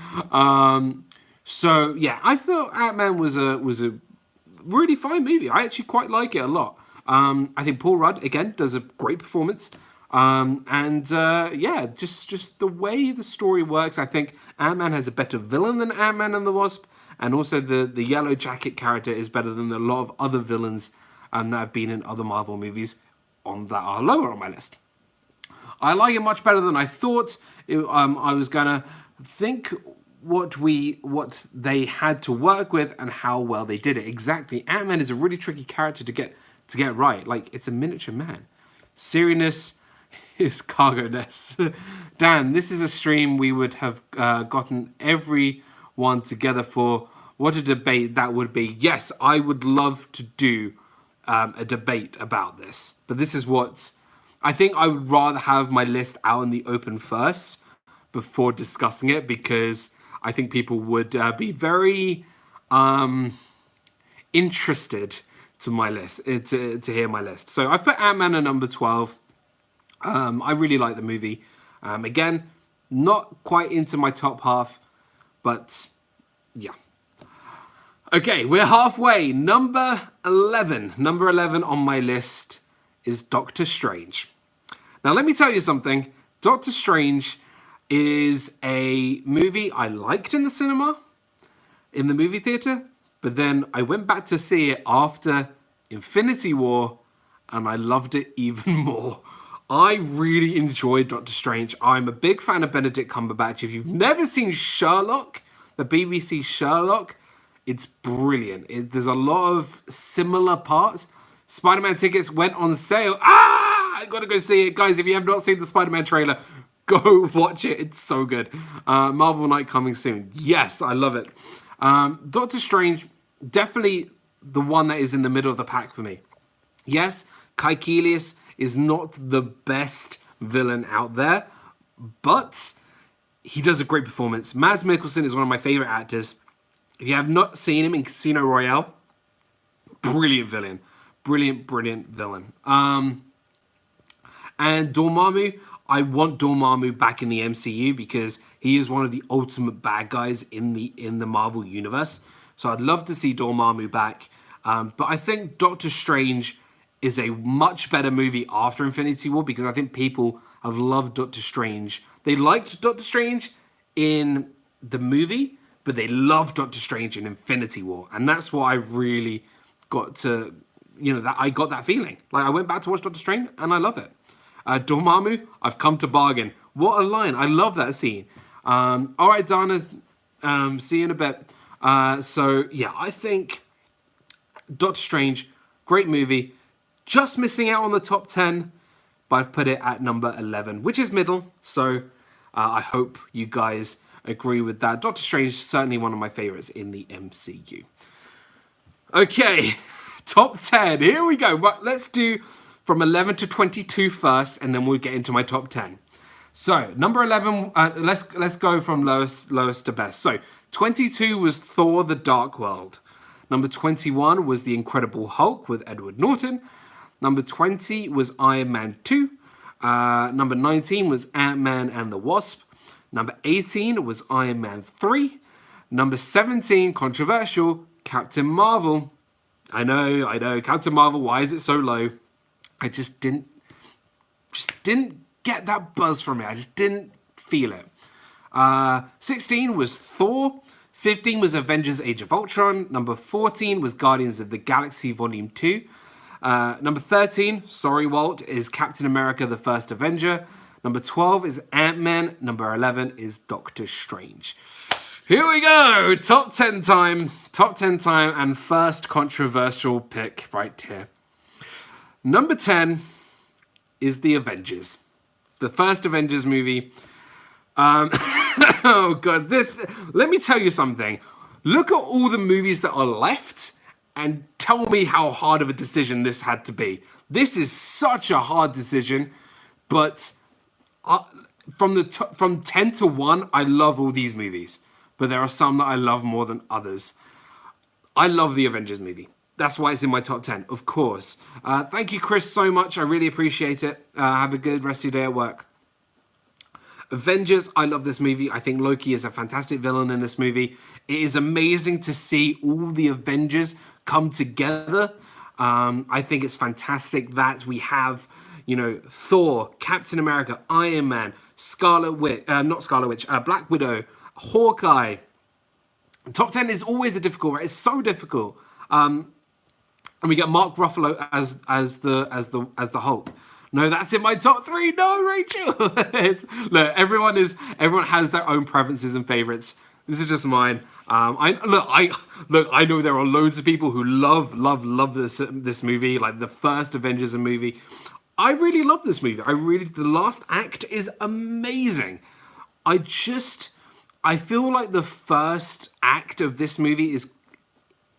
So yeah, I thought Ant-Man was a really fine movie. I actually quite like it a lot. I think Paul Rudd again does a great performance. Yeah, just the way the story works. I think Ant-Man has a better villain than Ant-Man and the Wasp. And also the Yellow Jacket character is better than a lot of other villains that have been in other Marvel movies that are lower on my list. I like it much better than I thought. I was gonna think what they had to work with and how well they did it. Exactly, Ant-Man is a really tricky character to get right. Like, it's a miniature man. Seriousness is cargo-ness. Dan, this is a stream we would have gotten everyone together for. What a debate that would be. Yes, I would love to do a debate about this. But this is what... I think I would rather have my list out in the open first before discussing it, because I think people would be very interested to my list, to hear my list. So I put Ant-Man at number 12. I really like the movie. Again, not quite into my top half, but yeah. Okay, we're halfway. Number 11. Number 11 on my list is Doctor Strange. Now, let me tell you something. Doctor Strange is a movie I liked in the cinema, in the movie theater, but then I went back to see it after Infinity War, and I loved it even more. I really enjoyed Doctor Strange. I'm a big fan of Benedict Cumberbatch. If you've never seen Sherlock, the BBC Sherlock, it's brilliant. There's a lot of similar parts. Spider-Man tickets went on sale. I gotta go see it. Guys, if you have not seen the Spider-Man trailer, go watch it. It's so good. Marvel Night coming soon. Yes, I love it. Doctor Strange, definitely the one that is in the middle of the pack for me. Yes, Kai Keelius is not the best villain out there, but he does a great performance. Mads Mikkelsen is one of my favorite actors. If you have not seen him in Casino Royale, brilliant villain. Brilliant villain. And Dormammu, I want Dormammu back in the MCU because he is one of the ultimate bad guys in the Marvel universe. So I'd love to see Dormammu back. But I think Doctor Strange is a much better movie after Infinity War, because I think people have loved Doctor Strange. They liked Doctor Strange in the movie, but they loved Doctor Strange in Infinity War. And that's what I really got to, that I got that feeling. Like, I went back to watch Doctor Strange and I love it. Dormammu, I've come to bargain. What a line. I love that scene. All right, Dana, see you in a bit. So, yeah, I think Doctor Strange, great movie. Just missing out on the top 10, but I've put it at number 11, which is middle. So I hope you guys agree with that. Doctor Strange is certainly one of my favorites in the MCU. Okay, top 10. Here we go. Right, let's do from 11 to 22 first, and then we'll get into my top 10. So number 11, let's go from lowest to best. So 22 was Thor: The Dark World. Number 21 was The Incredible Hulk with Edward Norton. Number 20 was Iron Man 2. Number 19 was Ant-Man and the Wasp. Number 18 was Iron Man 3. Number 17, controversial, Captain Marvel. I know, Captain Marvel, why is it so low? I just didn't get that buzz from it. I just didn't feel it. 16 was Thor. 15 was Avengers Age of Ultron. Number 14 was Guardians of the Galaxy Volume 2. Number 13, sorry Walt, is Captain America the First Avenger. Number 12 is Ant-Man. Number 11 is Doctor Strange. Here we go, top 10 time, and first controversial pick right here. Number 10 is the Avengers. The first Avengers movie. Oh god, let me tell you something. Look at all the movies that are left and tell me how hard of a decision this had to be. This is such a hard decision, but from 10 to 1, I love all these movies. But there are some that I love more than others. I love the Avengers movie. That's why it's in my top 10, of course. Thank you, Chris, so much. I really appreciate it. Have a good rest of your day at work. Avengers, I love this movie. I think Loki is a fantastic villain in this movie. It is amazing to see all the Avengers come together. I think it's fantastic that we have, Thor, Captain America, Iron Man, Black Widow, Hawkeye. Top 10 is always a difficult, right? It's so difficult. And we get Mark Ruffalo as the Hulk. No, that's in my top 3. No, Rachel. Look, everyone has their own preferences and favorites. This is just mine. I know there are loads of people who love this movie, like the first Avengers movie. I really love this movie. The last act is amazing. I feel like the first act of this movie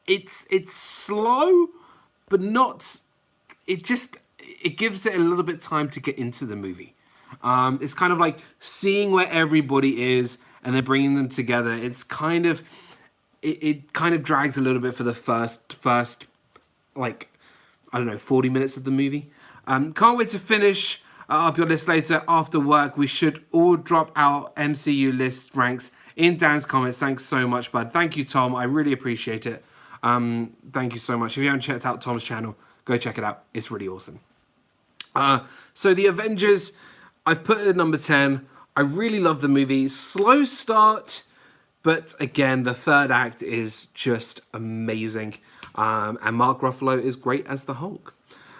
it's slow, but not. It gives it a little bit of time to get into the movie. It's kind of like seeing where everybody is and then bringing them together. It's kind of it kind of drags a little bit for the first 40 minutes of the movie. Can't wait to finish up your list later after work. We should all drop our MCU list ranks in Dan's comments. Thanks so much, bud. Thank you, Tom. I really appreciate it. Thank you so much. If you haven't checked out Tom's channel, go check it out. It's really awesome. So the Avengers, I've put it at number 10. I really love the movie. Slow start, but again, the third act is just amazing. And Mark Ruffalo is great as the Hulk.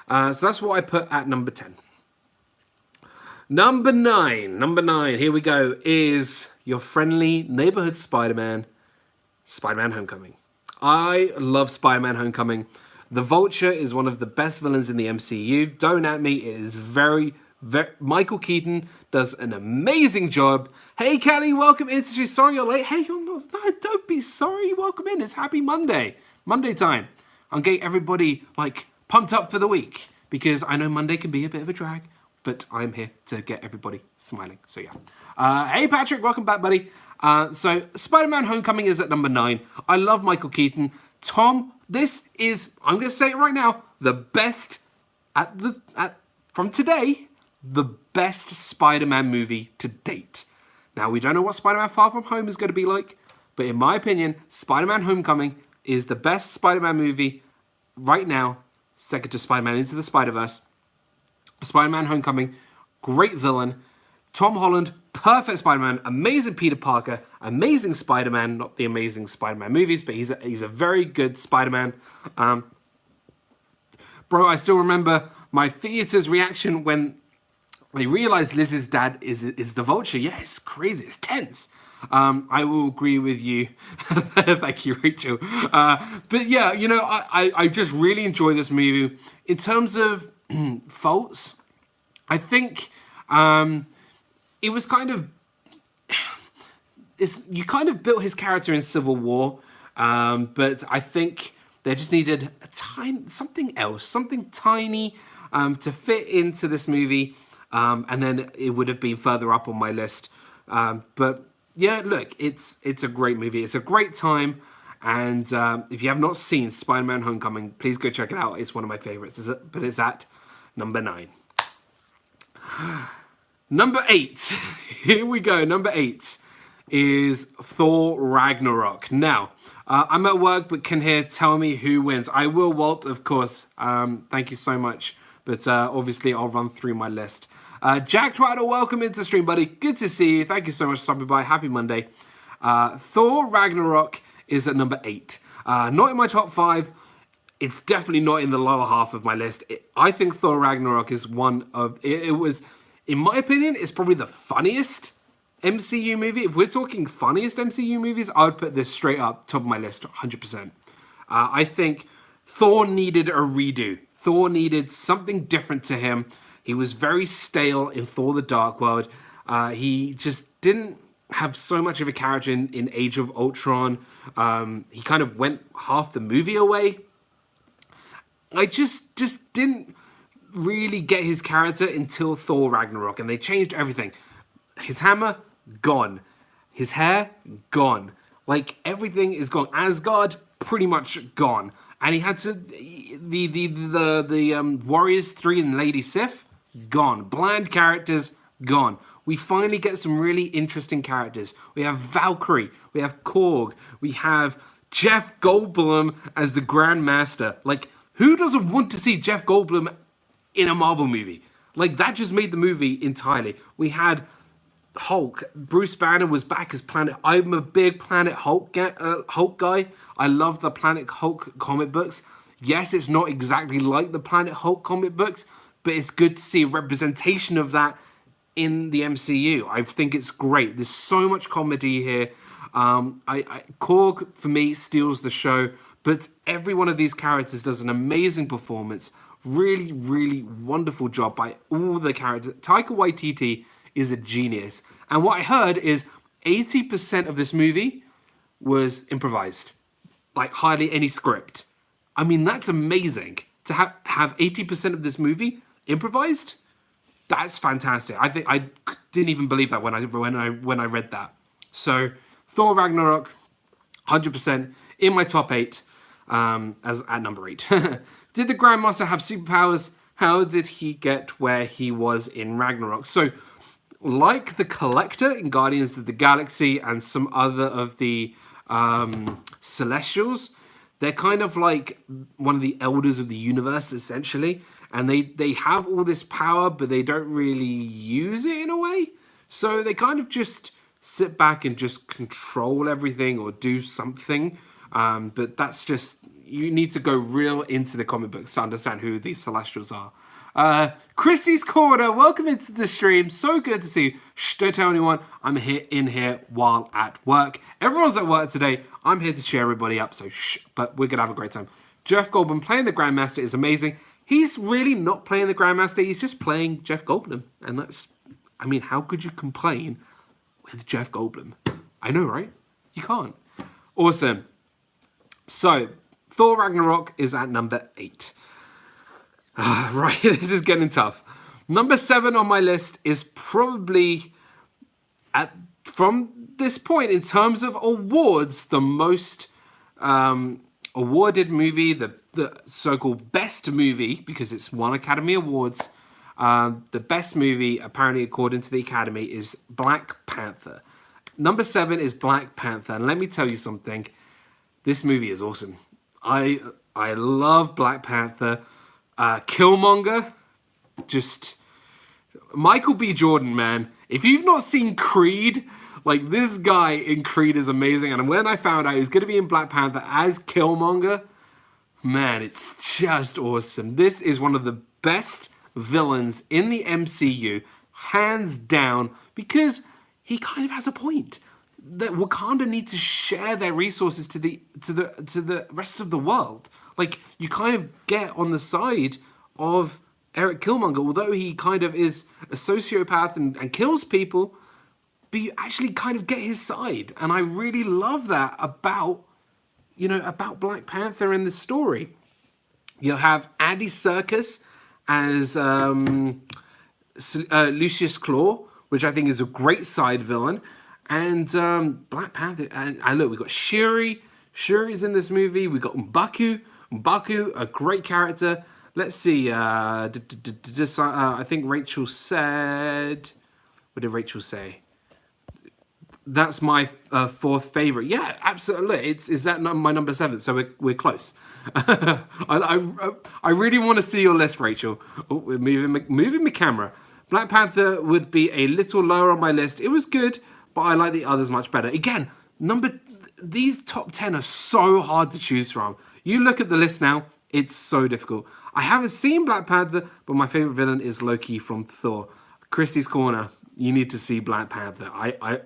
So that's what I put at number 10. Number 9, here we go, is your friendly neighborhood Spider-Man, Spider-Man Homecoming. I love Spider-Man Homecoming. The Vulture is one of the best villains in the MCU. Don't at me, it is very... Michael Keaton does an amazing job. Hey, Callie, welcome in. Sorry you're late. Hey, you're not... No, don't be sorry. Welcome in. It's Happy Monday. Monday time. I'm getting everybody, pumped up for the week. Because I know Monday can be a bit of a drag. But I'm here to get everybody smiling. So, yeah. Hey, Patrick. Welcome back, buddy. So, Spider-Man Homecoming is at number 9. I love Michael Keaton. Tom, this is, I'm going to say it right now, the best, from today, the best Spider-Man movie to date. Now, we don't know what Spider-Man Far From Home is going to be like, but in my opinion, Spider-Man Homecoming is the best Spider-Man movie right now, second to Spider-Man Into the Spider-Verse. Spider-Man Homecoming, great villain. Tom Holland, perfect Spider-Man, amazing Peter Parker, amazing Spider-Man, not the amazing Spider-Man movies, but he's a very good Spider-Man. Bro, I still remember my theater's reaction when they realized Liz's dad is the Vulture. Yeah, it's crazy, it's tense. I will agree with you. Thank you, Rachel. But yeah, I just really enjoy this movie. In terms of faults, I think... it was kind of... you kind of built his character in Civil War, but I think they just needed something else, something tiny to fit into this movie, and then it would have been further up on my list. But yeah, look, it's a great movie. It's a great time, and if you have not seen Spider-Man Homecoming, please go check it out. It's one of my favorites, but it's at number 9. Number 8. Here we go. Number 8 is Thor Ragnarok. Now, I'm at work, but can here tell me who wins? I will, Walt, of course. Thank you so much. But obviously, I'll run through my list. Jack Twaddle, welcome into the stream, buddy. Good to see you. Thank you so much for stopping by. Happy Monday. Thor Ragnarok is at number 8. Not in my top 5. It's definitely not in the lower half of my list. I think Thor Ragnarok is one of... It was, in my opinion, it's probably the funniest MCU movie. If we're talking funniest MCU movies, I would put this straight up top of my list, 100%. I think Thor needed a redo. Thor needed something different to him. He was very stale in Thor the Dark World. He just didn't have so much of a character in Age of Ultron. He kind of went half the movie away. I just didn't really get his character until Thor Ragnarok, and they changed everything. His hammer, gone. His hair, gone. Like, everything is gone. Asgard, pretty much gone. And he had to... The Warriors 3 and Lady Sif, gone. Bland characters, gone. We finally get some really interesting characters. We have Valkyrie. We have Korg. We have Jeff Goldblum as the Grand Master. Like, who doesn't want to see Jeff Goldblum in a Marvel movie? Like, that just made the movie entirely. We had Hulk. Bruce Banner was back as Planet... I'm a big Planet Hulk guy. I love the Planet Hulk comic books. Yes, it's not exactly like the Planet Hulk comic books, but it's good to see a representation of that in the MCU. I think it's great. There's so much comedy here. Korg, for me, steals the show, but every one of these characters does an amazing performance. Really, really wonderful job by all the characters. Taika Waititi is a genius. And what I heard is 80% of this movie was improvised. Like, hardly any script. I mean, that's amazing. To have 80% of this movie improvised, that's fantastic. I think I didn't even believe that when I read that. So, Thor Ragnarok, 100% in my top 8, as at number 8. Did the Grandmaster have superpowers? How did he get where he was in Ragnarok? So, like the Collector in Guardians of the Galaxy and some other of the Celestials, they're kind of like one of the elders of the universe, essentially. And they have all this power, but they don't really use it in a way. So they kind of just sit back and just control everything or do something. But that's just... You need to go real into the comic books to understand who these Celestials are. Christy's Corner, welcome into the stream. So good to see you. Shh, don't tell anyone. I'm in here while at work. Everyone's at work today. I'm here to cheer everybody up, so shh. But we're going to have a great time. Jeff Goldblum playing the Grandmaster is amazing. He's really not playing the Grandmaster. He's just playing Jeff Goldblum. And that's... I mean, how could you complain with Jeff Goldblum? I know, right? You can't. Awesome. So, Thor Ragnarok is at number 8. Right, this is getting tough. Number 7 on my list is probably, from this point, in terms of awards, the most awarded movie, the so-called best movie, because it's won Academy Awards. The best movie, apparently according to the Academy, is Black Panther. Number 7 is Black Panther, and let me tell you something. This movie is awesome. I love Black Panther. Killmonger, just Michael B. Jordan, man. If you've not seen Creed, like, this guy in Creed is amazing. And when I found out he was going to be in Black Panther as Killmonger, man, it's just awesome. This is one of the best villains in the MCU, hands down, because he kind of has a point. That Wakanda need to share their resources to the rest of the world. Like, you kind of get on the side of Eric Killmonger, although he kind of is a sociopath and kills people, but you actually kind of get his side. And I really love that about Black Panther in this story. You have Andy Serkis as Lucius Claw, which I think is a great side villain. And Black Panther, and look, we've got Shuri. Shuri's in this movie. We've got M'Baku. M'Baku, a great character. Let's see. I think Rachel said... What did Rachel say? That's my fourth favorite. Yeah, absolutely. Is that my number seven? So we're close. I really want to see your list, Rachel. Oh, we're moving the camera. Black Panther would be a little lower on my list. It was good, but I like the others much better. Again, these top 10 are so hard to choose from. You look at the list now, it's so difficult. I haven't seen Black Panther, but my favorite villain is Loki from Thor. Christie's Corner, you need to see Black Panther.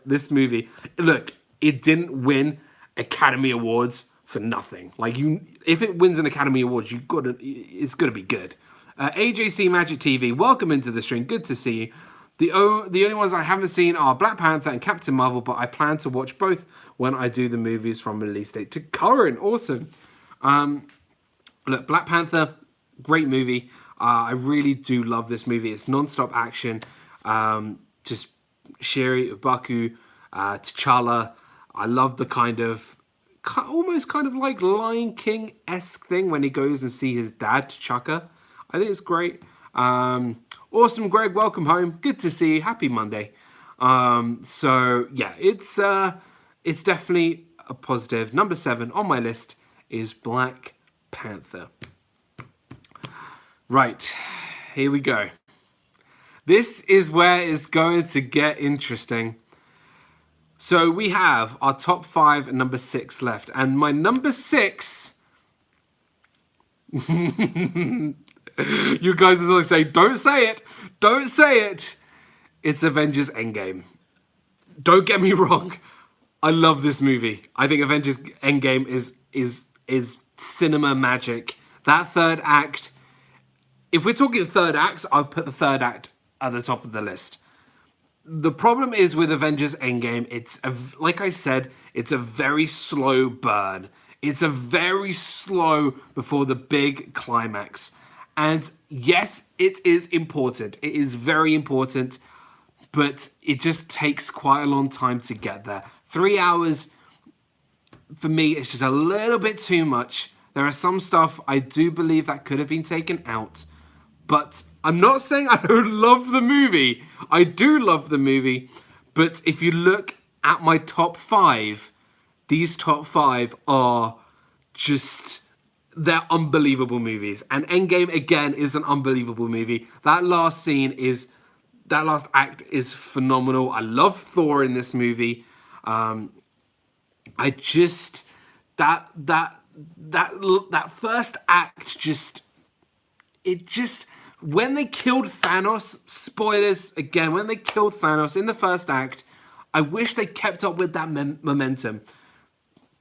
This movie, look, it didn't win Academy Awards for nothing. Like if it wins an Academy Award, it's gotta be good. AJC Magic TV, welcome into the stream. Good to see you. The only ones I haven't seen are Black Panther and Captain Marvel, but I plan to watch both when I do the movies from release date to current. Awesome. Look, Black Panther, great movie. I really do love this movie. It's non-stop action. Just Shiri, Ubaku, T'Challa. I love the almost kind of like Lion King-esque thing when he goes and see his dad, T'Chaka. I think it's great. Awesome, Greg. Welcome home. Good to see you. Happy Monday. So yeah, it's definitely a positive. Number 7 on my list is Black Panther. Right, here we go. This is where it's going to get interesting. So we have our top 5 and number 6 left, and my number 6. You guys are always saying, don't say it, don't say it. It's Avengers Endgame. Don't get me wrong, I love this movie. I think Avengers Endgame is cinema magic. That third act, if we're talking third acts, I'll put the third act at the top of the list. The problem is with Avengers Endgame, like I said, it's a very slow burn. It's a very slow before the big climax. And yes, it is important. It is very important, but it just takes quite a long time to get there. 3 hours, for me, it's just a little bit too much. There are some stuff I do believe that could have been taken out, but I'm not saying I don't love the movie. I do love the movie, but if you look at my top 5, these top 5 are just, they're unbelievable movies. And Endgame, again, is an unbelievable movie. That last act is phenomenal. I love Thor in this movie. I just, that first act when they killed Thanos, spoilers again, when they killed Thanos in the first act, I wish they kept up with that momentum.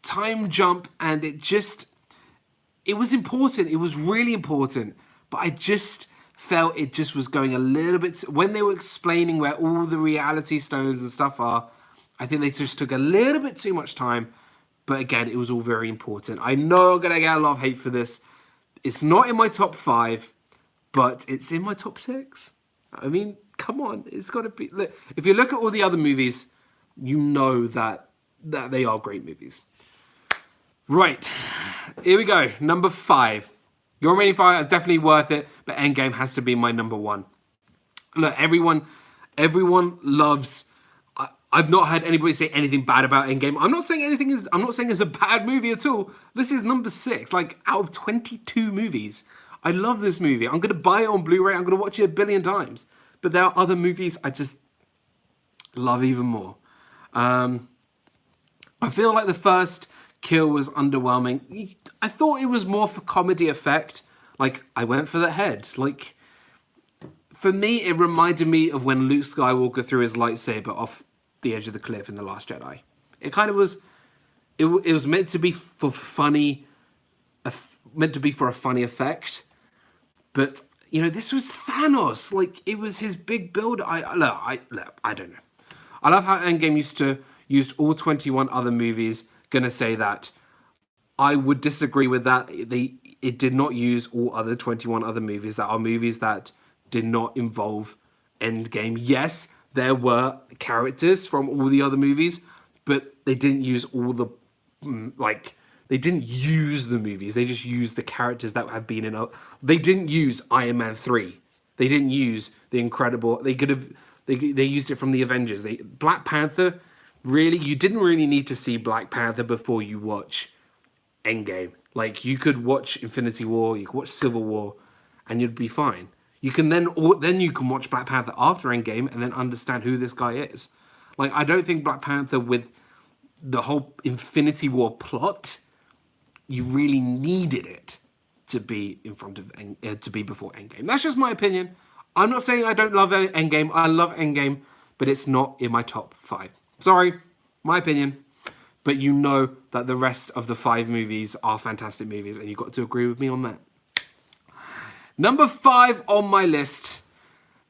Time jump, and it was important. It was really important. But I just felt it just was going a little bit, when they were explaining where all the reality stones and stuff are, I think they just took a little bit too much time. But again, it was all very important. I know I'm going to get a lot of hate for this. It's not in my top 5, but it's in my top 6. I mean, come on. It's got to be. Look, if you look at all the other movies, you know that they are great movies. Right. Here we go. Number 5. Your remaining 5 are definitely worth it, but Endgame has to be my number 1. Look, everyone loves. I've not heard anybody say anything bad about Endgame. I'm not saying it's a bad movie at all. This is number 6, like out of 22 movies. I love this movie. I'm gonna buy it on Blu-ray. I'm gonna watch it a billion times. But there are other movies I just love even more. I feel like the first kill was underwhelming. I thought it was more for comedy effect. Like, I went for the head. Like, for me, it reminded me of when Luke Skywalker threw his lightsaber off the edge of the cliff in The Last Jedi. It kind of was. It was meant to be for funny, meant to be for a funny effect, but you know, this was Thanos. Like, it was his big build. I don't know. I love how Endgame used all 21 other movies. Gonna say that I would disagree with that. It did not use all other 21 other movies. That are movies that did not involve Endgame. Yes, there were characters from all the other movies, but they didn't use all the, they didn't use the movies. They just used the characters that have been in. They didn't use Iron Man 3. They didn't use The Incredible. They could have. They used it from the Avengers. Black Panther. really, you didn't really need to see Black Panther before you watch Endgame. Like, you could watch Infinity War, you could watch Civil War, and you'd be fine. You can then, or then you can watch Black Panther after Endgame and then understand who this guy is. Like, I don't think Black Panther with the whole Infinity War plot, you really needed it to be in front of to be before Endgame. That's just my opinion. I'm not saying I don't love Endgame. I love Endgame, but it's not in my top 5. Sorry, my opinion. But you know that the rest of the 5 movies are fantastic movies, and you've got to agree with me on that. Number 5 on my list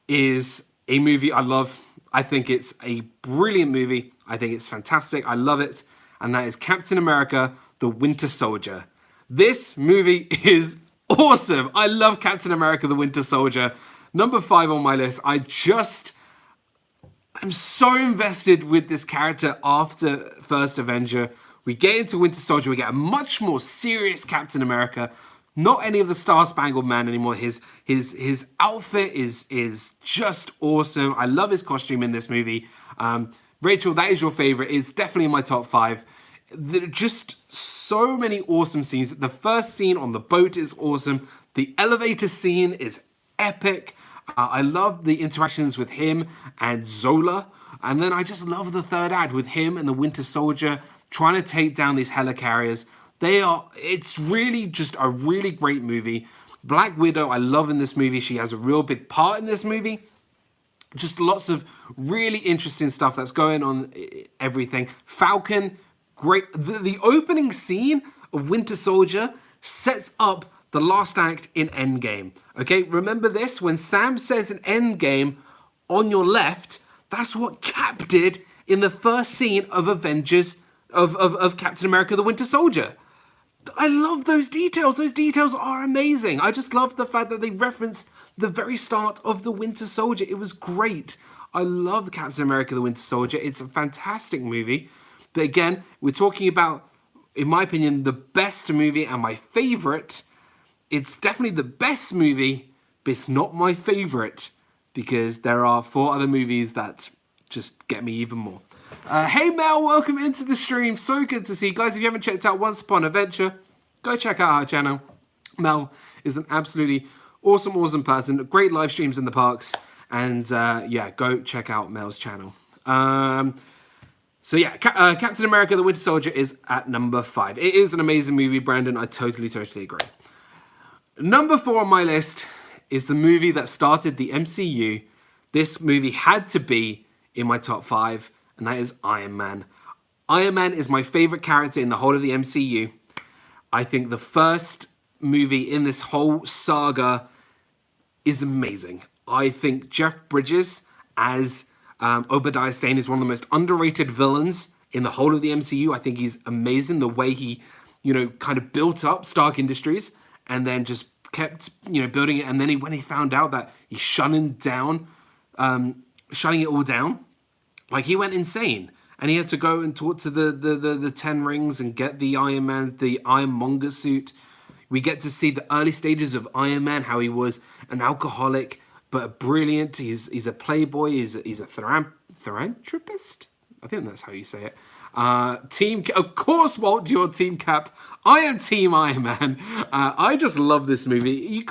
is a movie I love. I think it's a brilliant movie. I think it's fantastic. I love it. And that is Captain America, the Winter Soldier. This movie is awesome. I love Captain America, the Winter Soldier. Number 5 on my list. I'm so invested with this character after First Avenger. We get into Winter Soldier. We get a much more serious Captain America. Not any of the Star Spangled Man anymore. His outfit is just awesome. I love his costume in this movie. Rachel, that is your favorite. It's definitely in my top 5. There are just so many awesome scenes. The first scene on the boat is awesome. The elevator scene is epic. I love the interactions with him and Zola. And then I just love the third act with him and the Winter Soldier trying to take down these helicarriers. It's really just a really great movie. Black Widow, I love in this movie. She has a real big part in this movie. Just lots of really interesting stuff that's going on, everything. Falcon, great. The opening scene of Winter Soldier sets up the last act in Endgame. Okay, remember this? When Sam says in Endgame, on your left, that's what Cap did in the first scene of Avengers, of Captain America, the Winter Soldier. I love those details. Those details are amazing. I just love the fact that they reference the very start of the Winter Soldier. It was great. I love Captain America, the Winter Soldier. It's a fantastic movie. But again, we're talking about, in my opinion, the best movie and my favorite. It's definitely the best movie, but it's not my favorite because there are 4 other movies that just get me even more. Hey Mel, welcome into the stream. So good to see you guys. If you haven't checked out Once Upon a Adventure, go check out our channel. Mel is an absolutely awesome person. Great live streams in the parks. And yeah, go check out Mel's channel. So yeah, Captain America, the Winter Soldier is at number 5. It is an amazing movie, Brandon. I totally agree. Number 4 on my list is the movie that started the MCU. This movie had to be in my top 5, and that is Iron Man. Iron Man is my favorite character in the whole of the MCU. I think the first movie in this whole saga is amazing. I think Jeff Bridges as Obadiah Stane is one of the most underrated villains in the whole of the MCU. I think he's amazing the way he, kind of built up Stark Industries and then just kept, building it. And then when he found out that he's shutting it all down, like he went insane. And he had to go and talk to the 10 rings and get the Iron Man, the Ironmonger suit. We get to see the early stages of Iron Man, how he was an alcoholic, but brilliant. He's a playboy. He's a philanthropist. I think that's how you say it. Of course, Walt, you're Team Cap. I am Team Iron Man. I just love this movie.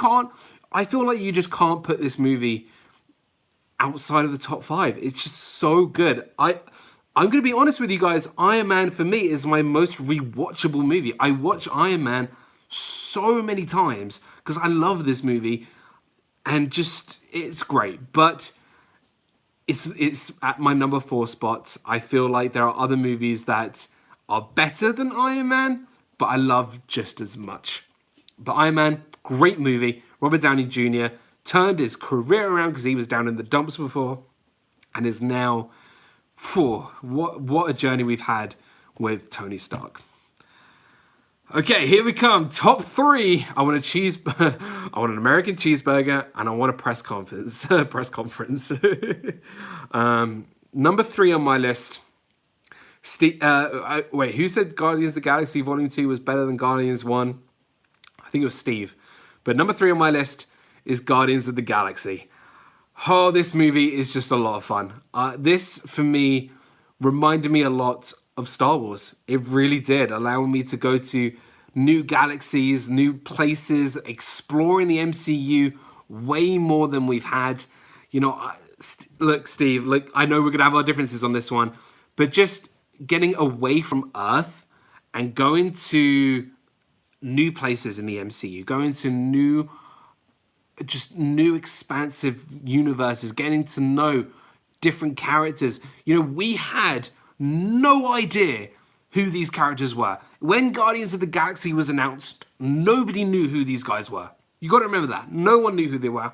I feel like you just can't put this movie outside of the top 5. It's just so good. I'm going to be honest with you guys. Iron Man, for me, is my most rewatchable movie. I watch Iron Man so many times because I love this movie. And just, it's great. But it's at my number 4 spot. I feel like there are other movies that are better than Iron Man, but I love just as much. But Iron Man, great movie. Robert Downey Jr. turned his career around because he was down in the dumps before and is now... what a journey we've had with Tony Stark. Okay, here we come. Top 3. I want I want an American cheeseburger, and I want a press conference. Number 3 on my list. Wait, who said Guardians of the Galaxy Volume 2 was better than Guardians 1? I think it was Steve. But number 3 on my list is Guardians of the Galaxy. Oh, this movie is just a lot of fun. This, for me, reminded me a lot of Star Wars. It really did, allowing me to go to new galaxies, new places, exploring the MCU way more than we've had. You know, look, Steve, look, I know we're going to have our differences on this one, but just getting away from Earth and going to new places in the MCU, going to new expansive universes, getting to know different characters. You know, we had no idea who these characters were. When Guardians of the Galaxy was announced, nobody knew who these guys were. You got to remember that. No one knew who they were.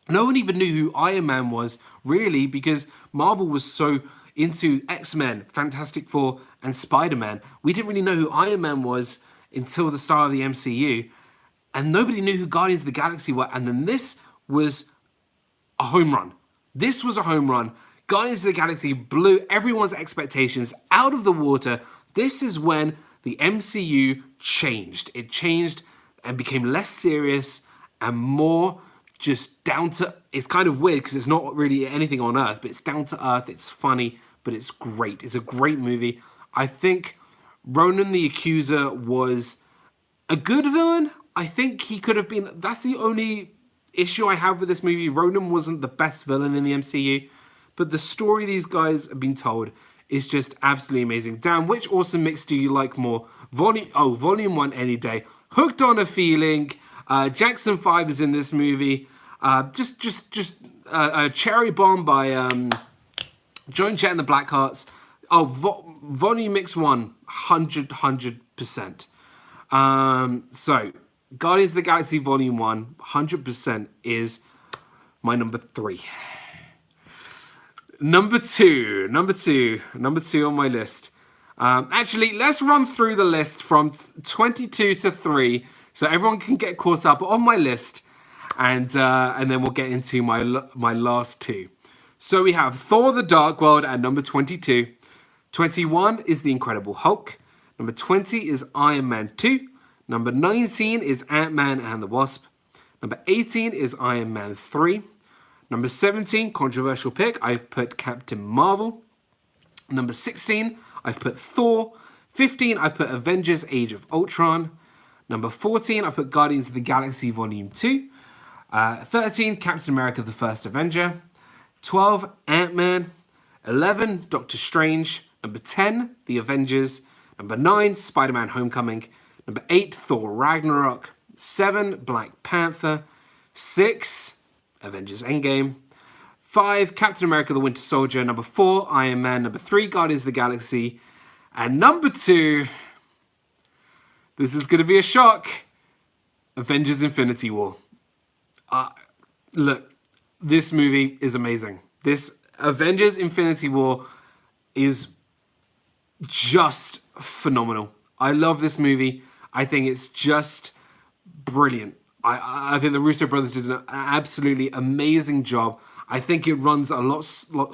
No one even knew who Iron Man was, really, because Marvel was so into X-Men, Fantastic Four, and Spider-Man. We didn't really know who Iron Man was until the start of the MCU. And nobody knew who Guardians of the Galaxy were. And then this was a home run. This was a home run. Guardians of the Galaxy blew everyone's expectations out of the water. This is when the MCU changed. It changed and became less serious and more just down to... It's kind of weird because it's not really anything on Earth, but it's down to Earth. It's funny, but it's great. It's a great movie. I think Ronan the Accuser was a good villain. I think he could have been... That's the only issue I have with this movie. Ronan wasn't the best villain in the MCU, but the story these guys have been told is just absolutely amazing. Dan, which awesome mix do you like more? Volume 1 any day. Hooked on a Feeling. Jackson 5 is in this movie. A Cherry Bomb by Joan Jett and the Blackhearts. Volume Mix 1, 100%. So, Guardians of the Galaxy Volume 1, 100% is my number 3. Number two on my list. Actually, let's run through the list from 22 to 3 so everyone can get caught up on my list, and then we'll get into my last 2. So we have Thor: The Dark World at number 22. 21 is The Incredible Hulk. Number 20 is Iron Man 2. Number 19 is Ant-Man and the Wasp. Number 18 is Iron Man 3. Number 17, controversial pick, I've put Captain Marvel. Number 16, I've put Thor. 15, I've put Avengers Age of Ultron. Number 14, I've put Guardians of the Galaxy Volume 2. 13, Captain America the First Avenger. 12, Ant-Man. 11, Doctor Strange. Number 10, The Avengers. Number 9, Spider-Man Homecoming. Number 8, Thor Ragnarok. 7, Black Panther. 6, Avengers Endgame. 5, Captain America the Winter Soldier. Number 4, Iron Man. Number 3, Guardians of the Galaxy. And number 2, this is going to be a shock, Avengers Infinity War. Look, this movie is amazing. This Avengers Infinity War is just phenomenal. I love this movie. I think it's just brilliant. I think the Russo brothers did an absolutely amazing job. I think it runs a lot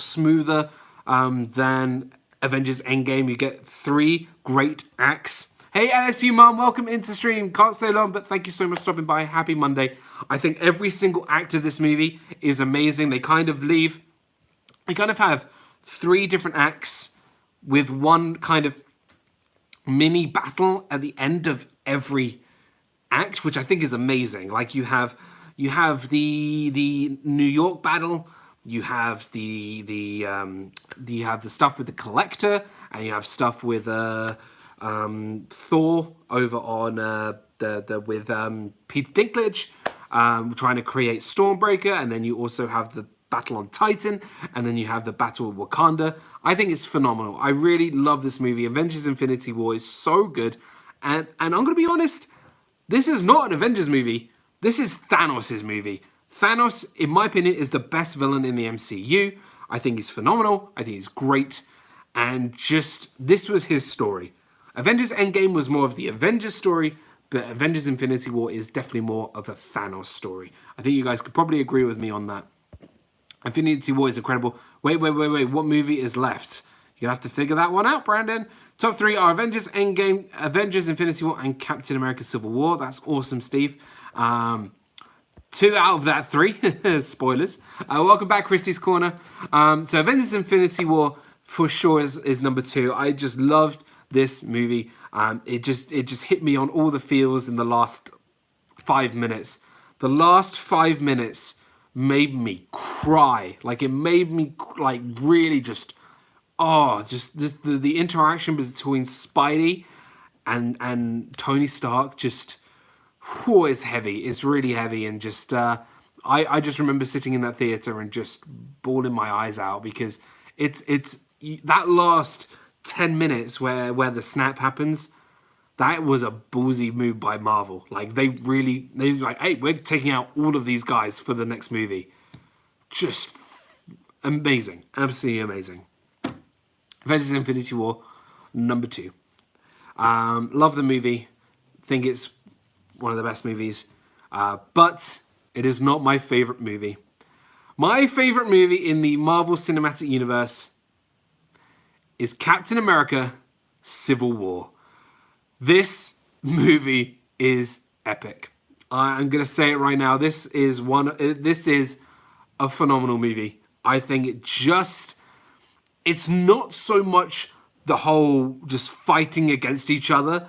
smoother than Avengers Endgame. You get 3 great acts. Hey LSU Mom, welcome into stream. Can't stay long, but thank you so much for stopping by. Happy Monday. I think every single act of this movie is amazing. They kind of have 3 different acts with one kind of mini battle at the end of every act, which I think is amazing. Like you have the New York battle, you have the stuff with the Collector, and you have stuff with Thor over on with Peter Dinklage trying to create Stormbreaker, and then you also have the battle on Titan, and then you have the battle with Wakanda. I think it's phenomenal. I really love this movie. Avengers Infinity War is so good, and I'm gonna be honest. This is not an Avengers movie. This is Thanos' movie. Thanos, in my opinion, is the best villain in the MCU. I think he's phenomenal. I think he's great. And just, this was his story. Avengers Endgame was more of the Avengers story, but Avengers Infinity War is definitely more of a Thanos story. I think you guys could probably agree with me on that. Infinity War is incredible. Wait. What movie is left? You're going to have to figure that one out, Brandon. Top 3 are Avengers Endgame, Avengers Infinity War, and Captain America Civil War. That's awesome, Steve. 2 out of that 3. Spoilers. Welcome back, Christie's Corner. So Avengers Infinity War, for sure is number two. I just loved this movie. It just hit me on all the feels in the last 5 minutes. The last 5 minutes made me cry. Like it made me like really just just the interaction between Spidey and Tony Stark just it's heavy. It's really heavy, and just I just remember sitting in that theater and just bawling my eyes out because it's that last 10 minutes where the snap happens. That was a ballsy move by Marvel. Like they was like, hey, we're taking out all of these guys for the next movie. Just amazing, absolutely amazing. Avengers: Infinity War, number two. Love the movie. Think it's one of the best movies. But it is not my favorite movie. My favorite movie in the Marvel Cinematic Universe is Captain America: Civil War. This movie is epic. I'm gonna say it right now. This is a phenomenal movie. I think it's not so much the whole just fighting against each other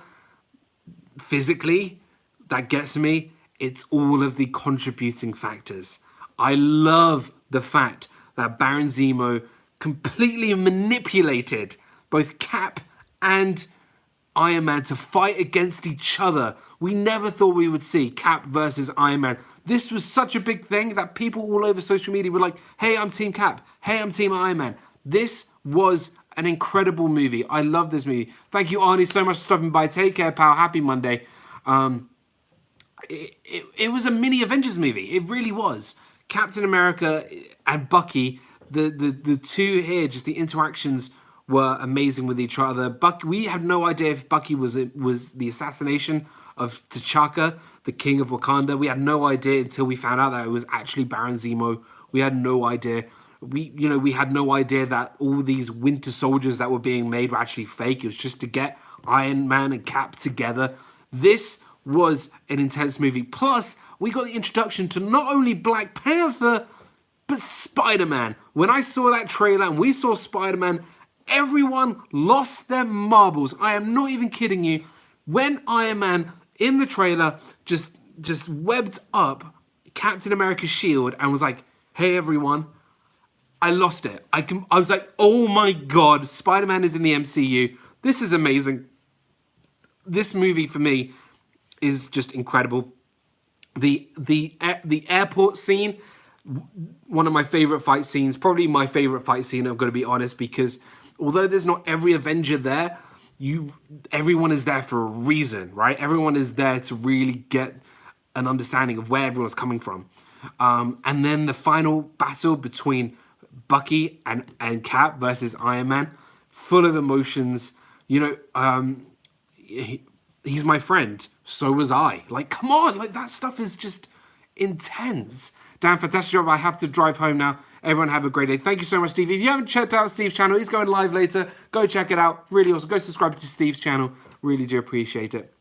physically that gets me. It's all of the contributing factors. I love the fact that Baron Zemo completely manipulated both Cap and Iron Man to fight against each other. We never thought we would see Cap versus Iron Man. This was such a big thing that people all over social media were like, hey, I'm Team Cap. Hey, I'm Team Iron Man. This was an incredible movie. I love this movie. Thank you, Arnie, so much for stopping by. Take care, pal. Happy Monday. It was a mini Avengers movie. It really was. Captain America and Bucky, the two here, just the interactions were amazing with each other. We had no idea if Bucky was the assassination of T'Chaka, the king of Wakanda. We had no idea until we found out that it was actually Baron Zemo. We had no idea. We had no idea that all these Winter Soldiers that were being made were actually fake. It was just to get Iron Man and Cap together. This was an intense movie. Plus, we got the introduction to not only Black Panther, but Spider-Man. When I saw that trailer and we saw Spider-Man, everyone lost their marbles. I am not even kidding you. When Iron Man in the trailer just webbed up Captain America's shield and was like, "Hey everyone," I lost it. I was like, "Oh my god, Spider-Man is in the MCU. This is amazing." This movie for me is just incredible. The airport scene, one of my favorite fight scenes, probably my favorite fight scene, I'm going to be honest, because although there's not every Avenger there, everyone is there for a reason, right? Everyone is there to really get an understanding of where everyone's coming from. And then the final battle between Bucky and Cap versus Iron Man, full of emotions. He's my friend, so was I. Like, come on, like that stuff is just intense. Dan, fantastic job. I have to drive home now. Everyone have a great day. Thank you so much, Steve. If you haven't checked out Steve's channel, he's going live later. Go check it out. Really awesome. Go subscribe to Steve's channel. Really do appreciate it.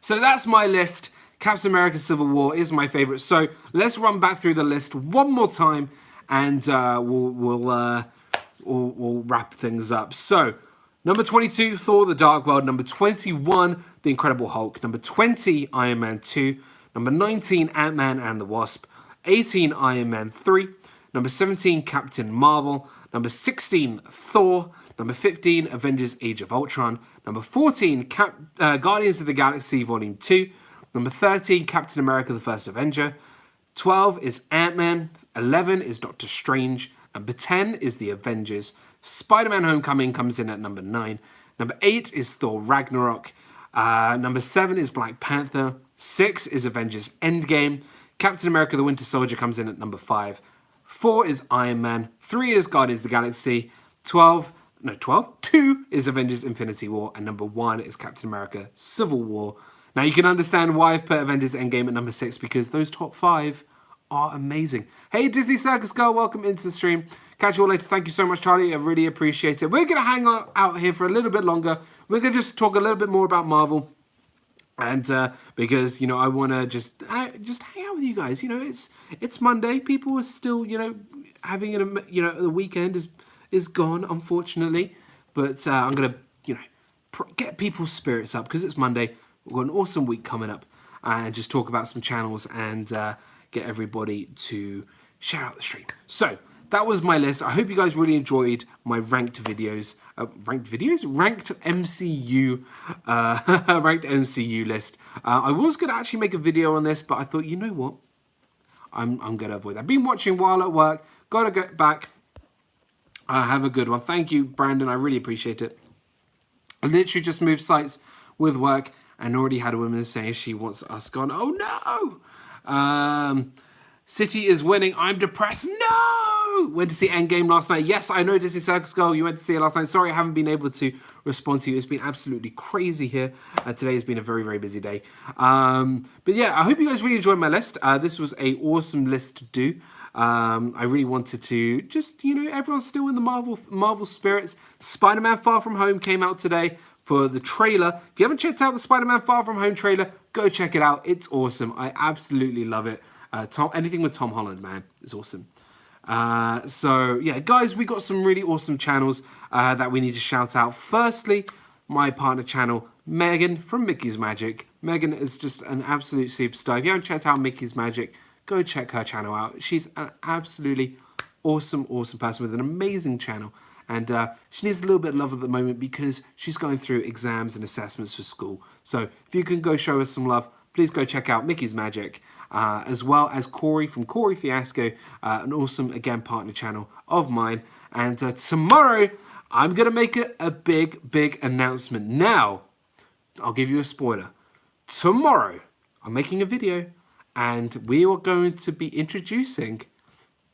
So that's my list. Captain America: Civil War is my favorite. So let's run back through the list one more time, and we'll wrap things up. So number 22, Thor: The Dark World. Number 21, The Incredible Hulk. Number 20, Iron Man 2. Number 19, Ant-Man and the Wasp. 18, Iron Man 3. Number 17, Captain Marvel. Number 16, Thor. Number 15, Avengers: Age of Ultron. Number 14, Guardians of the Galaxy Volume 2. Number 13, Captain America: The First Avenger. 12 is Ant-Man. 11 is Doctor Strange. Number 10 is The Avengers. Spider-Man: Homecoming comes in at number 9. Number 8 is Thor: Ragnarok. Number 7 is Black Panther. 6 is Avengers: Endgame. Captain America: The Winter Soldier comes in at number 5. 4 is Iron Man. 3 is Guardians of the Galaxy. 2 is Avengers: Infinity War. And number 1 is Captain America: Civil War. Now you can understand why I've put Avengers: Endgame at number 6, because those top 5 are amazing. Hey, Disney Circus Girl, welcome into the stream. Catch you all later. Thank you so much, Charlie. I really appreciate it. We're going to hang out here for a little bit longer. We're going to just talk a little bit more about Marvel. And because, I want to just hang out with you guys. It's Monday. People are still, having the weekend is gone, unfortunately. But I'm going to, get people's spirits up because it's Monday. We've got an awesome week coming up and just talk about some channels and get everybody to share out the stream. So that was my list. I hope you guys really enjoyed my ranked videos. Ranked MCU, ranked MCU list. I was going to actually make a video on this, but I thought, you know what? I'm going to avoid that. Been watching while at work. Got to get back. Have a good one. Thank you, Brandon. I really appreciate it. I literally just moved sites with work and already had a woman saying she wants us gone. Oh no! City is winning. I'm depressed. No! Went to see Endgame last night. Yes, I know Disney Circus Girl. You went to see it last night. Sorry, I haven't been able to respond to you. It's been absolutely crazy here. Today has been a very, very busy day. But yeah, I hope you guys really enjoyed my list. This was an awesome list to do. I really wanted to just, everyone's still in the Marvel spirits. Spider-Man Far From Home came out today for the trailer. If you haven't checked out the Spider-Man Far From Home trailer, go check it out. It's awesome. I absolutely love it. Anything with Tom Holland, man, is awesome. So yeah, guys, we got some really awesome channels that we need to shout out. Firstly, my partner channel, Megan from Mickey's Magic. Megan is just an absolute superstar. If you haven't checked out Mickey's Magic, go check her channel out. She's an absolutely awesome person with an amazing channel. And she needs a little bit of love at the moment because she's going through exams and assessments for school. So if you can go show her some love, please go check out Mickey's Magic. As well as Corey from Corey Fiasco, an awesome, again, partner channel of mine. And tomorrow, I'm going to make a big announcement. Now, I'll give you a spoiler. Tomorrow, I'm making a video and we are going to be introducing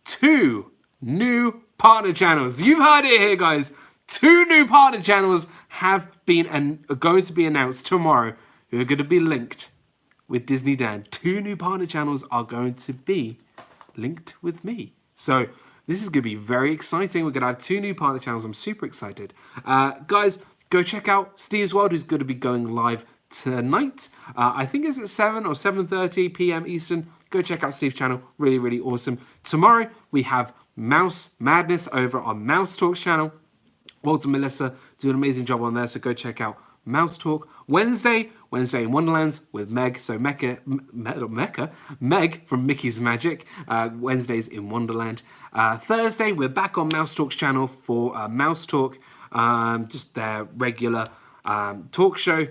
2 new partner channels. You've heard it here, guys. 2 new partner channels have been and are going to be announced tomorrow. Who are going to be linked with Disney Dan. 2 new partner channels are going to be linked with me. So this is going to be very exciting. We're going to have 2 new partner channels. I'm super excited. Guys, go check out Steve's World, who's going to be going live tonight. I think it's at 7 or 7:30 p.m. Eastern. Go check out Steve's channel. Really, really awesome. Tomorrow, we have Mouse Madness over on Mouse Talk's channel. Walter and Melissa do an amazing job on there, so go check out Mouse Talk. Wednesday in Wonderlands with Meg. So Meg from Mickey's Magic. Wednesdays in Wonderland. Thursday, we're back on Mouse Talk's channel for Mouse Talk. Just their regular talk show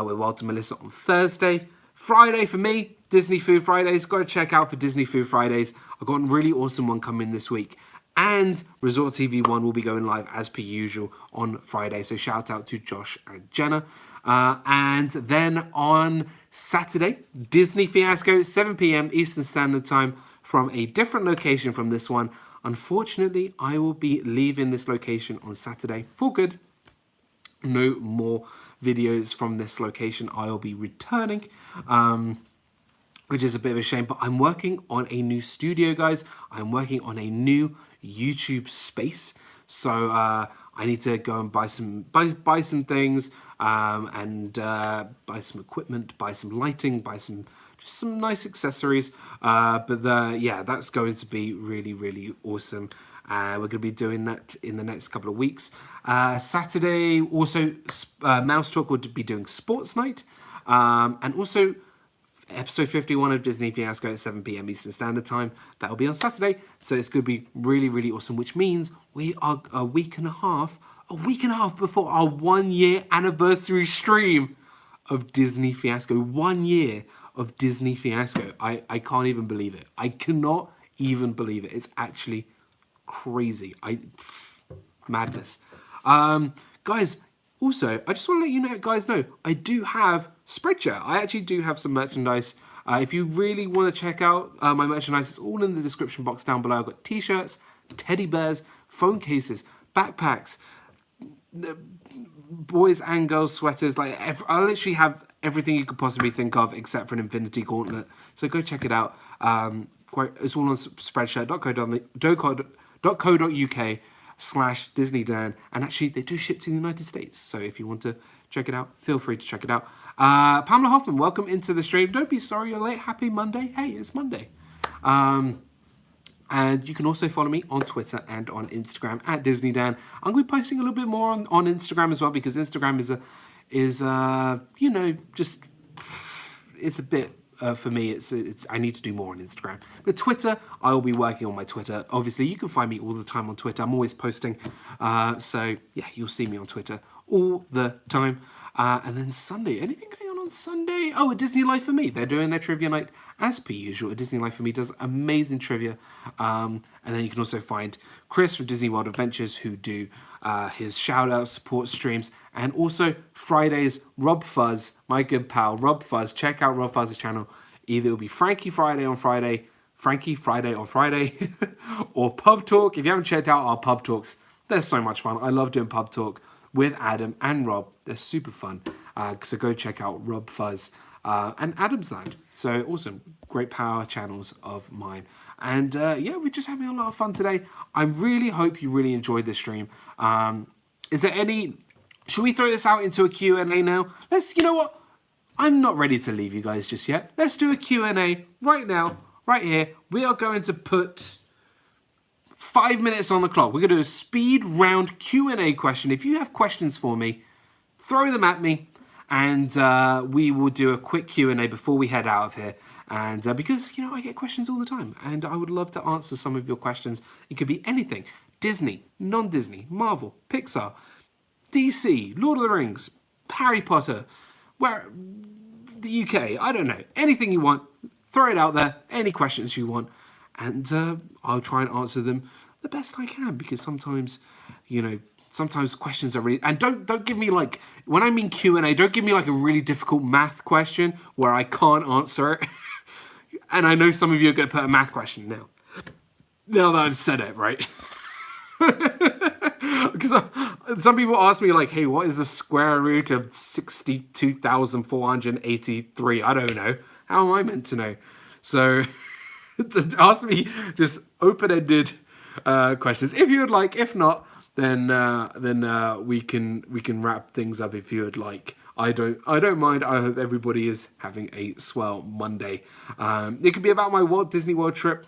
with Walter and Melissa on Thursday. Friday for me, Disney Food Fridays. Go check out for Disney Food Fridays. I've got a really awesome one coming this week. And Resort TV 1 will be going live as per usual on Friday. So shout out to Josh and Jenna. And then on Saturday, Disney Fiasco, 7 p.m. Eastern Standard Time from a different location from this one. Unfortunately, I will be leaving this location on Saturday for good. No more videos from this location. I'll be returning. Which is a bit of a shame, but I'm working on a new studio, guys. I'm working on a new YouTube space. So I need to go and buy some things and buy some equipment, buy some lighting, buy some nice accessories. Yeah, that's going to be really, really awesome. We're going to be doing that in the next couple of weeks. Saturday, also, Mouse Talk will be doing Sports Night. And also, episode 51 of Disney Fiasco at 7 p.m. Eastern Standard Time. That'll be on Saturday. So it's going to be really, really awesome, which means we are a week and a half before our 1-year anniversary stream of Disney Fiasco. 1 year of Disney Fiasco. I can't even believe it. I cannot even believe it. It's actually crazy. Madness. Guys, also, I just want to let you guys know, I do have Spreadshirt. I actually do have some merchandise. If you really want to check out my merchandise, it's all in the description box down below. I've got t-shirts, teddy bears, phone cases, backpacks, boys and girls sweaters. I literally have everything you could possibly think of except for an Infinity Gauntlet. So go check it out. It's all on spreadshirt.co.uk/DisneyDan, and actually they do ship to the United States, so if you want to check it out, feel free to check it out. Pamela Hoffman, welcome into the stream. Don't be sorry you're late. Happy Monday. Hey, it's Monday. And you can also follow me on Twitter and on Instagram at Disney Dan. I'm going to be posting a little bit more on Instagram as well, because Instagram is just it's a bit for me. It's I need to do more on Instagram. But Twitter, I will be working on my Twitter. Obviously, you can find me all the time on Twitter. I'm always posting, so yeah, you'll see me on Twitter all the time. And then Sunday, anything going on Sunday? Oh, a Disney Life for Me. They're doing their trivia night as per usual. A Disney Life for Me does amazing trivia. And then you can also find Chris from Disney World Adventures, who do his shout out support streams. And also Fridays, Rob Fuzz, my good pal Rob Fuzz. Check out Rob Fuzz's channel. Either it'll be Frankie Friday on Friday, or Pub Talk. If you haven't checked out our Pub Talks, they're so much fun. I love doing Pub Talk with Adam and Rob. They're super fun. So go check out Rob Fuzz and Adam's Land. So awesome. Great power channels of mine. And yeah, we're just having a lot of fun today. I really hope you really enjoyed this stream. Is there any... Should we throw this out into a Q&A now? You know what? I'm not ready to leave you guys just yet. Let's do a Q&A right now, right here. We are going to put 5 minutes on the clock. We're going to do a speed round Q&A question. If you have questions for me, throw them at me, and we will do a quick Q&A before we head out of here. And because, I get questions all the time, and I would love to answer some of your questions. It could be anything. Disney, non-Disney, Marvel, Pixar, DC, Lord of the Rings, Harry Potter, the UK, I don't know. Anything you want, throw it out there. Any questions you want, and I'll try and answer them the best I can, because sometimes, sometimes questions are really... And don't give me when I mean Q&A, don't give me a really difficult math question where I can't answer it. And I know some of you are going to put a math question now. Now that I've said it, right? Because some people ask me hey, what is the square root of 62,483? I don't know. How am I meant to know? So to ask me just open-ended questions if you would like. If not, then we can wrap things up if you would like. I don't mind. I hope everybody is having a swell Monday. It could be about my Walt Disney World trip.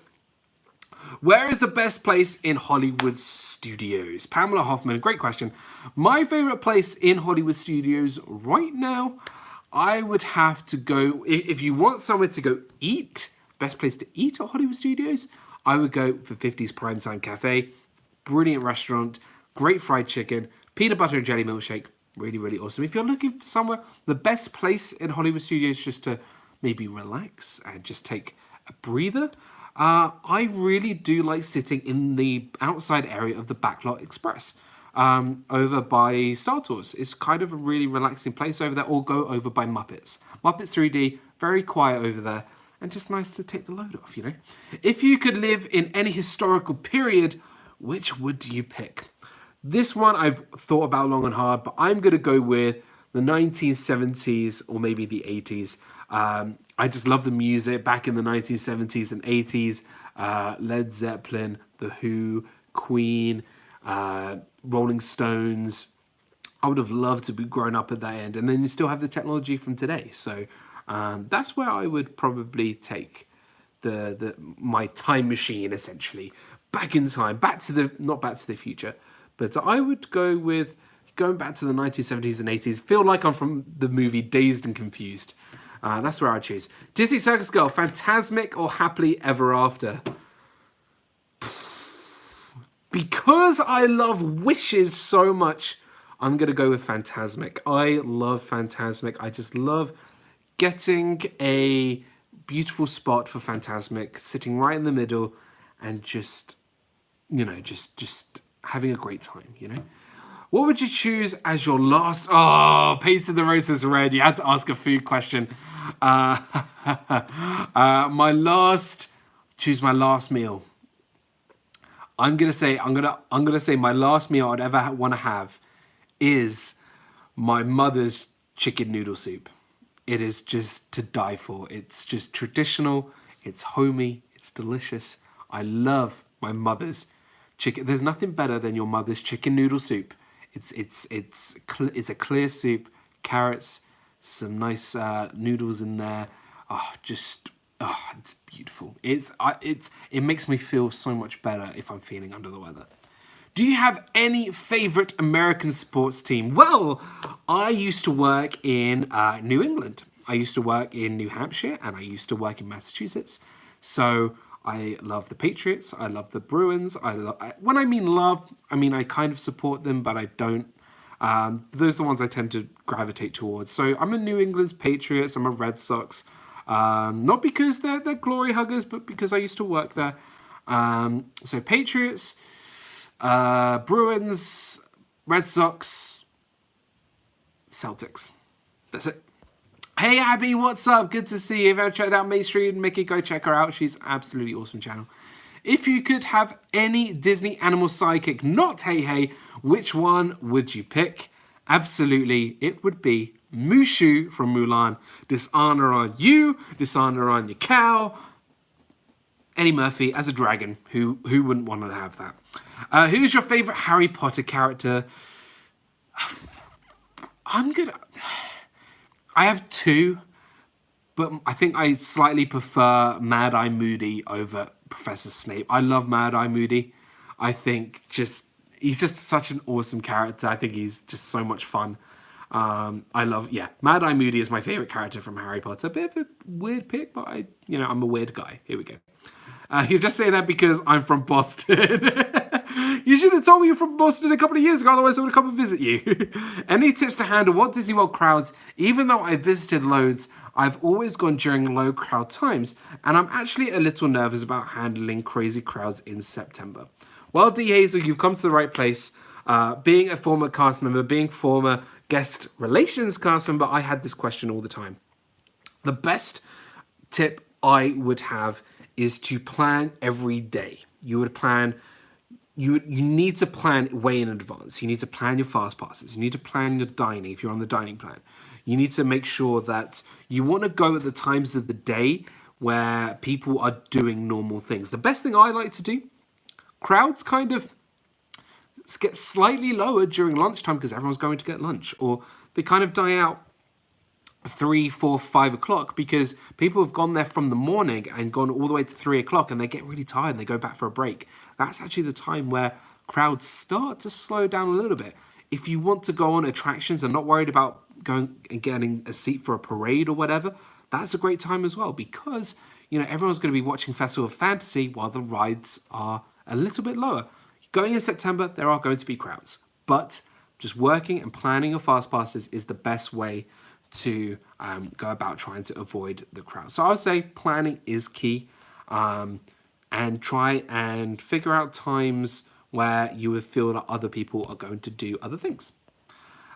Where is the best place in Hollywood Studios? Pamela Hoffman, great question. My favorite place in Hollywood Studios right now, I would have to go, if you want somewhere to go eat, best place to eat at Hollywood Studios, I would go for 50's Primetime Cafe. Brilliant restaurant, great fried chicken, peanut butter and jelly milkshake. Really, really awesome. If you're looking for somewhere, the best place in Hollywood Studios just to maybe relax and just take a breather, I really do like sitting in the outside area of the Backlot Express over by Star Tours. It's kind of a really relaxing place over there, or go over by Muppets. Muppets 3D, very quiet over there, and just nice to take the load off, If you could live in any historical period, which would you pick? This one I've thought about long and hard, but I'm going to go with the 1970s or maybe the 80s. I just love the music back in the 1970s and 80s. Led Zeppelin, The Who, Queen, Rolling Stones. I would have loved to be grown up at that end. And then you still have the technology from today. So that's where I would probably take my time machine, essentially. Back in time. Not Back to the Future. But I would go with going back to the 1970s and 80s. Feel like I'm from the movie Dazed and Confused. That's where I choose. Disney Circus Girl, Fantasmic or Happily Ever After? Because I love Wishes so much, I'm going to go with Fantasmic. I love Fantasmic. I just love getting a beautiful spot for Fantasmic, sitting right in the middle and just having a great time, What would you choose as your last... Oh, Peter the Roses Red. You had to ask a food question. Choose my last meal. I'm gonna say my last meal I'd ever want to have is my mother's chicken noodle soup. It is just to die for. It's just traditional. It's homey. It's delicious. I love my mother's chicken. There's nothing better than your mother's chicken noodle soup. It's a clear soup, carrots, some nice noodles in there. Oh, just Oh, it's beautiful. It makes me feel so much better if I'm feeling under the weather. Do you have any favorite American sports team? Well, I used to work in New England. I used to work in New Hampshire and I used to work in Massachusetts. So I love the Patriots. I love the Bruins. When I mean love, I mean I kind of support them, but I don't. Those are the ones I tend to gravitate towards. So I'm a New England Patriots. I'm a Red Sox. Not because they're glory huggers, but because I used to work there. So Patriots, Bruins, Red Sox, Celtics. That's it. Hey Abby, what's up? Good to see you. If you ever checked out Main Street and Mickey, go check her out. She's absolutely awesome channel. If you could have any Disney animal sidekick, not Hey Hey, which one would you pick? Absolutely, it would be Mushu from Mulan. Dishonor on you, dishonor on your cow. Eddie Murphy as a dragon. Who wouldn't want to have that? Who's your favorite Harry Potter character? I have two, but I think I slightly prefer Mad Eye Moody over Professor Snape. I love Mad Eye Moody. I think he's just such an awesome character. I think he's just so much fun. Mad Eye Moody is my favorite character from Harry Potter. A bit of a weird pick, but I'm a weird guy. Here we go. You're just saying that because I'm from Boston. You should have told me you're from Boston a couple of years ago, otherwise I would come and visit you. Any tips to handle Walt Disney World crowds? Even though I visited loads, I've always gone during low crowd times, and I'm actually a little nervous about handling crazy crowds in September. Well, D. Hazel, you've come to the right place. Being a former cast member, being former guest relations cast member, I had this question all the time. The best tip I would have is to plan every day. You need to plan way in advance. You need to plan your fast passes. You need to plan your dining if you're on the dining plan. You need to make sure that you want to go at the times of the day where people are doing normal things. The best thing I like to do, crowds kind of get slightly lower during lunchtime because everyone's going to get lunch, or they kind of die out 3, 4, 5 o'clock because people have gone there from the morning and gone all the way to 3 o'clock and they get really tired and they go back for a break. That's actually the time where crowds start to slow down a little bit. If you want to go on attractions and not worried about going and getting a seat for a parade or whatever, that's a great time as well because everyone's going to be watching Festival of Fantasy while the rides are a little bit lower. Going in September, there are going to be crowds, but just working and planning your fast passes is the best way to go about trying to avoid the crowd. So I would say planning is key, and try and figure out times where you would feel that other people are going to do other things.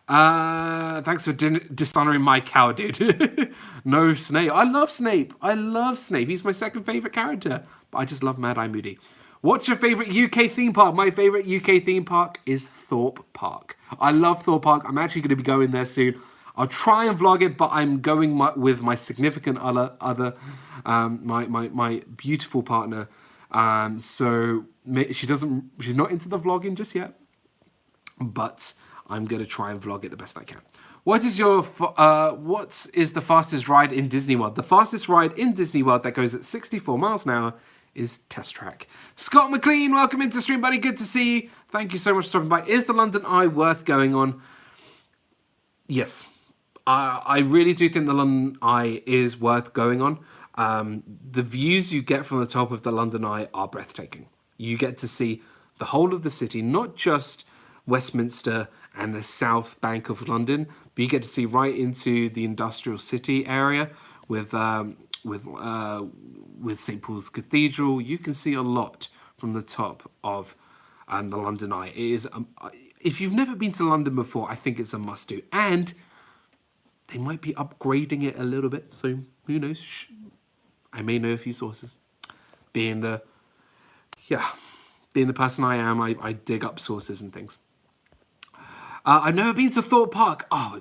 Thanks for dishonoring my cow, dude. No, Snape. I love Snape. He's my second favorite character, but I just love Mad Eye Moody. What's your favorite UK theme park? My favorite UK theme park is Thorpe Park. I love Thorpe Park. I'm actually going to be going there soon. I'll try and vlog it, but I'm going with my significant other, my beautiful partner. So she's not into the vlogging just yet, but I'm gonna try and vlog it the best I can. What is the fastest ride in Disney World? The fastest ride in Disney World that goes at 64 miles an hour is Test Track. Scott McLean, welcome into stream, buddy. Good to see you. Thank you so much for stopping by. Is the London Eye worth going on? Yes. I really do think the London Eye is worth going on. The views you get from the top of the London Eye are breathtaking. You get to see the whole of the city, not just Westminster and the south bank of London, but you get to see right into the industrial city area with St. Paul's Cathedral. You can see a lot from the top of the London Eye. It is, if you've never been to London before, I think it's a must-do. And they might be upgrading it a little bit, so who knows? I may know a few sources. Being the person I am, I dig up sources and things. I've never been to Thorpe Park. Oh,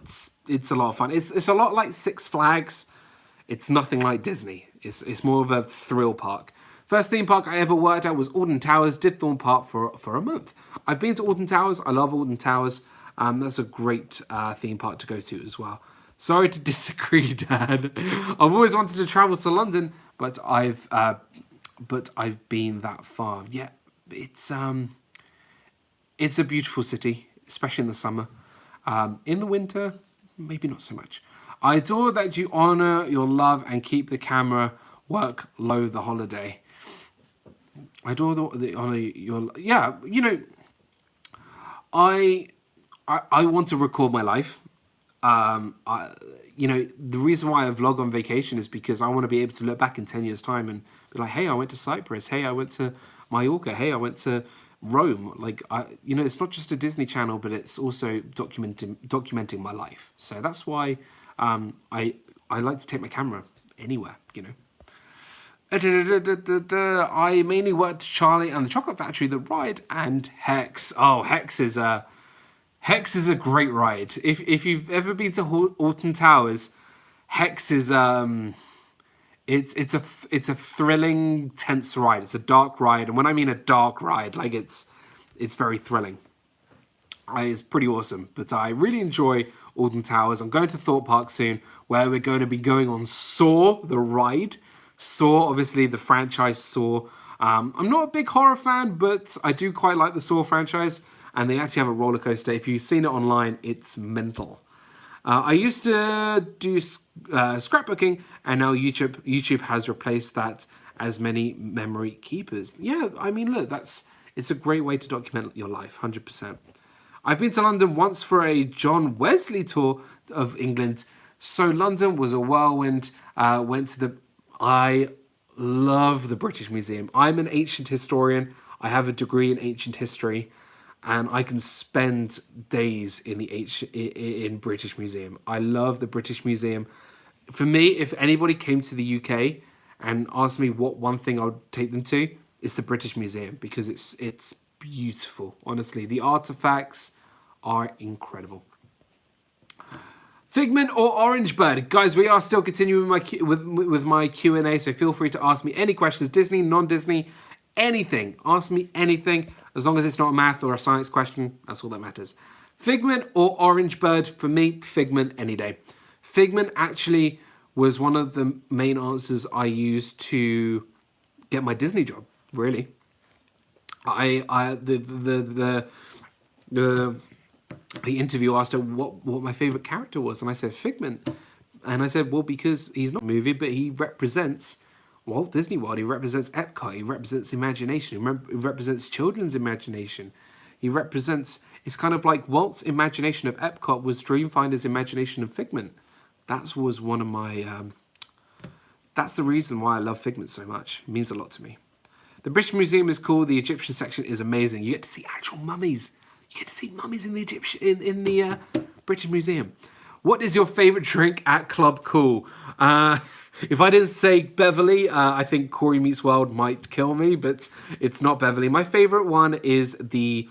it's a lot of fun. It's a lot like Six Flags. It's nothing like Disney. It's more of a thrill park. First theme park I ever worked at was Alton Towers. Did Thorpe Park for a month. I've been to Alton Towers. I love Alton Towers. That's a great theme park to go to as well. Sorry to disagree, Dad. I've always wanted to travel to London, but I've been that far. Yeah, it's it's a beautiful city, especially in the summer. In the winter, maybe not so much. I adore that you honor your love and keep the camera work low the holiday. I adore the honor your yeah. I I want to record my life. The reason why I vlog on vacation is because I want to be able to look back in 10 years' time and be like, hey, I went to Cyprus. Hey, I went to Mallorca. Hey, I went to Rome. It's not just a Disney Channel, but it's also documenting my life. So that's why I like to take my camera anywhere. I mainly worked Charlie and the Chocolate Factory, the ride, and Hex. Oh, Hex is a great ride. If you've ever been to Alton Towers, Hex is it's a thrilling, tense ride. It's a dark ride, and when I mean a dark ride, like it's very thrilling. It's pretty awesome. But I really enjoy Alton Towers. I'm going to Thorpe Park soon, where we're going to be going on Saw the ride. Saw, obviously the franchise Saw. I'm not a big horror fan, but I do quite like the Saw franchise. And they actually have a roller coaster. If you've seen it online, it's mental. I used to do scrapbooking, and now YouTube has replaced that as many memory keepers. Yeah, I mean, look, it's a great way to document your life, 100%. I've been to London once for a John Wesley tour of England. So London was a whirlwind. I love the British Museum. I'm an ancient historian. I have a degree in ancient history, and I can spend days in British Museum. I love the British Museum. For me, if anybody came to the UK and asked me what one thing I would take them to, it's the British Museum, because it's beautiful. Honestly, the artifacts are incredible. Figment or Orange Bird? Guys, we are still continuing with my Q&A, so feel free to ask me any questions, Disney, non-Disney, anything. Ask me anything, as long as it's not a math or a science question, that's all that matters. Figment or Orange Bird? For me, Figment any day. Figment actually was one of the main answers I used to get my Disney job, really. The interview asked her what my favorite character was, and I said Figment. And I said, well, because he's not a movie, but he represents Walt Disney World. He represents Epcot. He represents imagination. He represents children's imagination. He represents, it's kind of like Walt's imagination of Epcot was Dreamfinder's imagination of Figment. That was one of my, that's the reason why I love Figment so much. It means a lot to me. The British Museum is cool. The Egyptian section is amazing. You get to see actual mummies. You get to see mummies in the British Museum. What is your favorite drink at Club Cool? If I didn't say Beverly, I think Corey Meets World might kill me, but it's not Beverly. My favorite one is the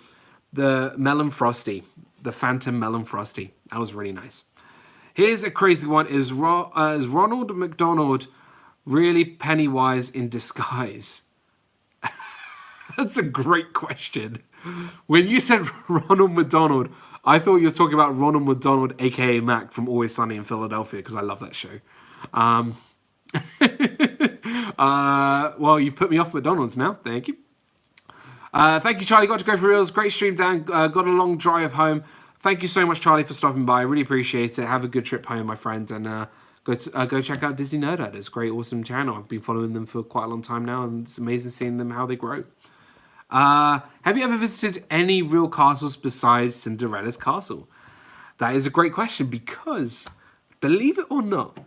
Melon Frosty, the Phantom Melon Frosty. That was really nice. Here's a crazy one. Is Ronald McDonald really Pennywise in disguise? That's a great question. When you said Ronald McDonald, I thought you were talking about Ronald McDonald, aka Mac from Always Sunny in Philadelphia, because I love that show. Well, you've put me off McDonald's now. Thank you. Thank you, Charlie. Got to go for reals. Great stream, Dan. Got a long drive home. Thank you so much, Charlie, for stopping by. I really appreciate it. Have a good trip home, my friend, and go check out Disney Nerd Out. It's a great, awesome channel. I've been following them for quite a long time now, and it's amazing seeing them how they grow. Have you ever visited any real castles besides Cinderella's castle? That is a great question, because, believe it or not,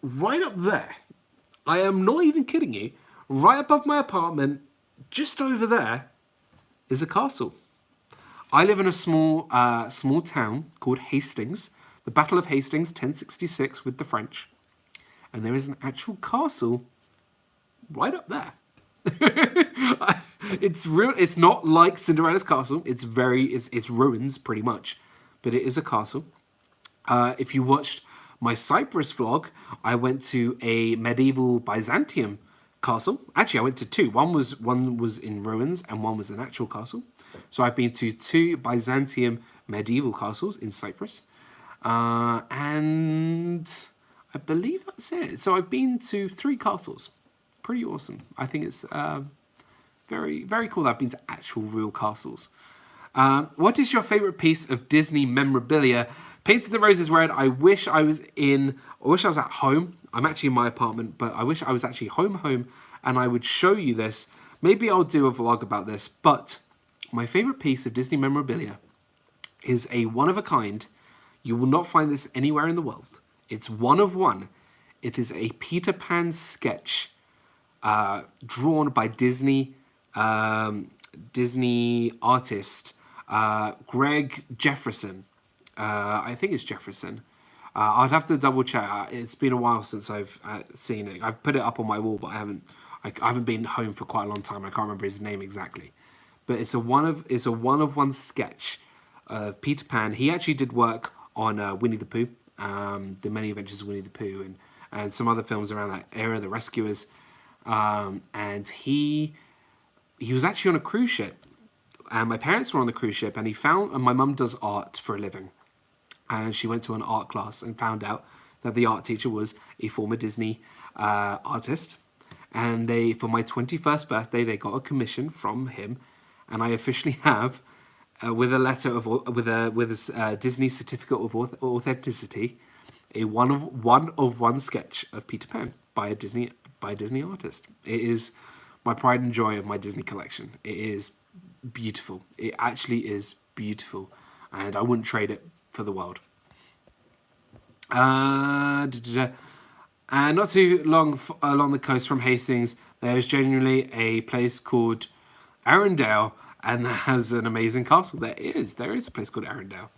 right up there, I am not even kidding you, right above my apartment, just over there, is a castle. I live in a small town called Hastings, the Battle of Hastings, 1066 with the French. And there is an actual castle right up there. It's real. It's not like Cinderella's castle. It's ruins pretty much, but it is a castle. If you watched my Cyprus vlog, I went to a medieval Byzantium castle. Actually, I went to two. One was in ruins and one was an actual castle. So I've been to two Byzantium medieval castles in Cyprus. And I believe that's it. So I've been to 3 castles. Pretty awesome. I think it's very, very cool that I've been to actual real castles. What is your favorite piece of Disney memorabilia? Painted the Roses Red. I wish I was at home. I'm actually in my apartment, but I wish I was actually home, and I would show you this. Maybe I'll do a vlog about this, but my favorite piece of Disney memorabilia is a one-of-a-kind. You will not find this anywhere in the world. It's one of one. It is a Peter Pan sketch drawn by Disney artist Greg Jefferson. I think it's Jefferson. I'd have to double check. It's been a while since I've seen it. I've put it up on my wall, but I haven't been home for quite a long time. I can't remember his name exactly. But it's a one of one sketch of Peter Pan. He actually did work on Winnie the Pooh, the Many Adventures of Winnie the Pooh, and some other films around that era, The Rescuers. And he was actually on a cruise ship, and my parents were on the cruise ship, and my mum does art for a living, and she went to an art class and found out that the art teacher was a former Disney artist, and for my 21st birthday, they got a commission from him, and I officially have, with a Disney certificate of authenticity, a one of one sketch of Peter Pan by a Disney artist. It is my pride and joy of my Disney collection. It is beautiful. It actually is beautiful, and I wouldn't trade it for the world. And not too long along the coast from Hastings, there is genuinely a place called Arendelle, and that has an amazing castle. There is a place called Arendelle.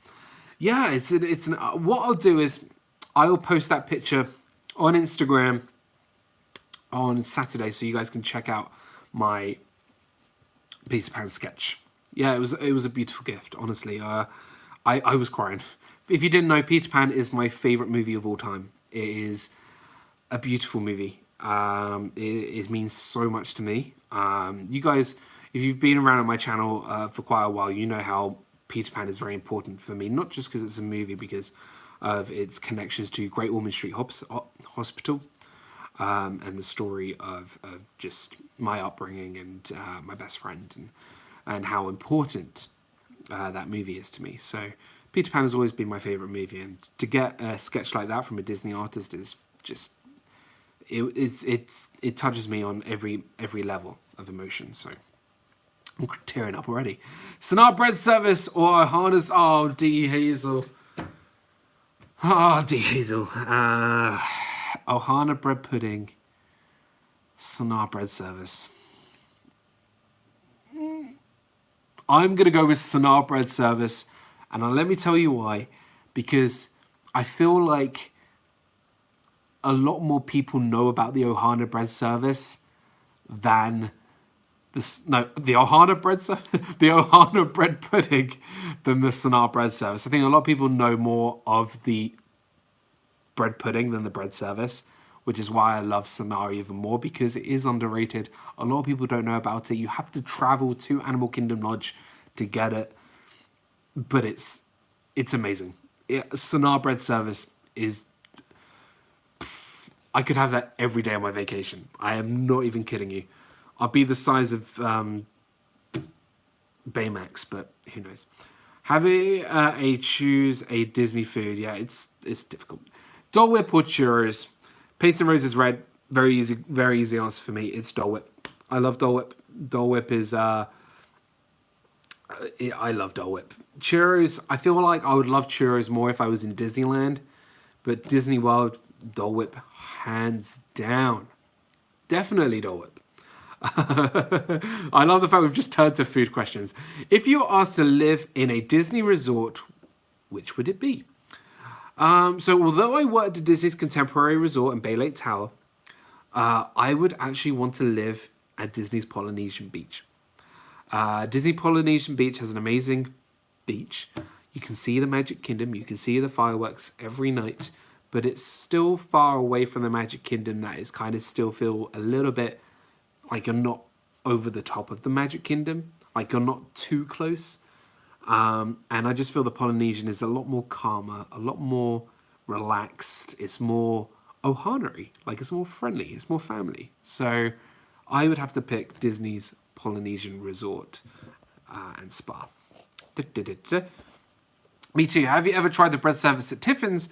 Yeah, what I'll do is I'll post that picture on Instagram on Saturday, so you guys can check out my Peter Pan sketch. Yeah, it was a beautiful gift. Honestly, I was crying. If you didn't know, Peter Pan is my favorite movie of all time. It is a beautiful movie. It means so much to me. You guys, if you've been around on my channel for quite a while, you know how Peter Pan is very important for me. Not just because it's a movie, because of its connections to Great Ormond Street Hospital, and the story of just my upbringing and my best friend, and how important that movie is to me. So Peter Pan has always been my favourite movie, and to get a sketch like that from a Disney artist is just it touches me on every level of emotion. So I'm tearing up already. Sonar bread service or Ohana's? Oh, D Hazel. Oh, D Hazel. Ohana bread pudding. Sonar bread service. I'm going to go with Sonar bread service. And let me tell you why. Because I feel like a lot more people know about the Ohana bread service than the Ohana bread the Ohana bread pudding than the Sonar bread service. I think a lot of people know more of the bread pudding than the bread service, which is why I love Sonar even more, because it is underrated. A lot of people don't know about it. You have to travel to Animal Kingdom Lodge to get it, but it's amazing. Sonar bread service is... I could have that every day on my vacation. I am not even kidding you. I'll be the size of Baymax, but who knows. Having choose a Disney food. Yeah, it's difficult. Dole Whip or churros? Paints and Roses Red. Very easy answer for me. It's Dole Whip. I love Dole Whip. Dole Whip is... I love Dole Whip. Churros, I feel like I would love churros more if I was in Disneyland. But Disney World, Dole Whip, hands down. Definitely Dole Whip. I love the fact we've just turned to food questions. If you were asked to live in a Disney resort, which would it be? So although I worked at Disney's Contemporary Resort in Bay Lake Tower, I would actually want to live at Disney's Polynesian Beach. Disney Polynesian Beach has an amazing beach. You can see the Magic Kingdom, you can see the fireworks every night, but it's still far away from the Magic Kingdom that it's kind of still feel a little bit like you're not over the top of the Magic Kingdom, like you're not too close. And I just feel the Polynesian is a lot more calmer, a lot more relaxed. It's more ohana-y, like it's more friendly, it's more family. So I would have to pick Disney's Polynesian Resort and Spa. Da, da, da, da. Me too. Have you ever tried the bread service at Tiffin's?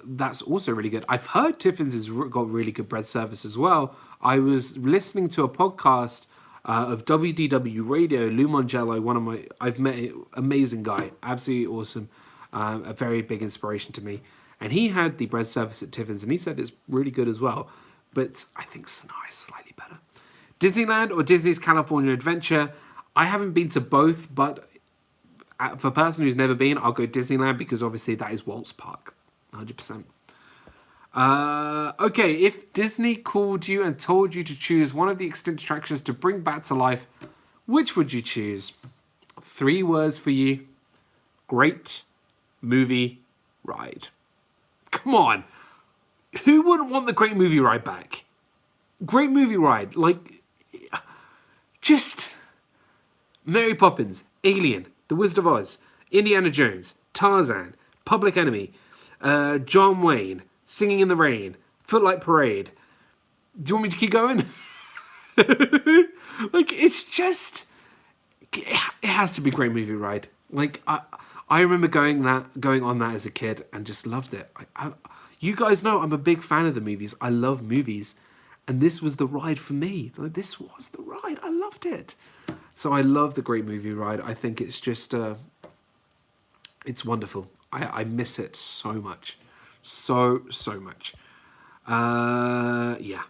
That's also really good. I've heard Tiffin's has got really good bread service as well. I was listening to a podcast of WDW Radio. Lou Mongello, I've met amazing guy, absolutely awesome, a very big inspiration to me. And he had the bread service at Tiffin's, and he said it's really good as well. But I think Sonara is slightly better. Disneyland or Disney's California Adventure? I haven't been to both, but for a person who's never been, I'll go Disneyland because obviously that is Walt's Park, 100%. Okay, if Disney called you and told you to choose one of the extinct attractions to bring back to life, which would you choose? 3 words for you. Great movie ride. Come on. Who wouldn't want the Great Movie Ride back? Great movie ride. Like, just Mary Poppins, Alien, The Wizard of Oz, Indiana Jones, Tarzan, Public Enemy, John Wayne, Singing in the Rain, Footlight Parade. Do you want me to keep going? Like, it's just, it has to be Great Movie Ride. Like, I remember going on that as a kid and just loved it. You guys know I'm a big fan of the movies. I love movies. And this was the ride for me. Like, this was the ride. I loved it. So I love the Great Movie Ride. I think it's just, it's wonderful. I miss it so much. So much. Yeah.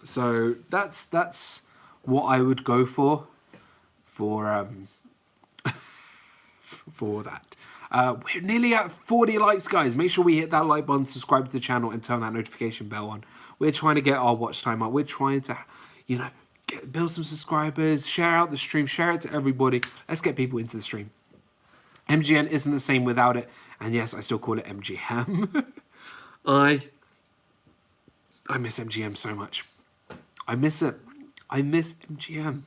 So that's what I would go for that. We're nearly at 40 likes, guys. Make sure we hit that like button, subscribe to the channel, and turn that notification bell on. We're trying to get our watch time up. We're trying to, build some subscribers, share out the stream, share it to everybody. Let's get people into the stream. MGN isn't the same without it. And yes, I still call it MGM. I miss MGM so much. I miss it. I miss MGM.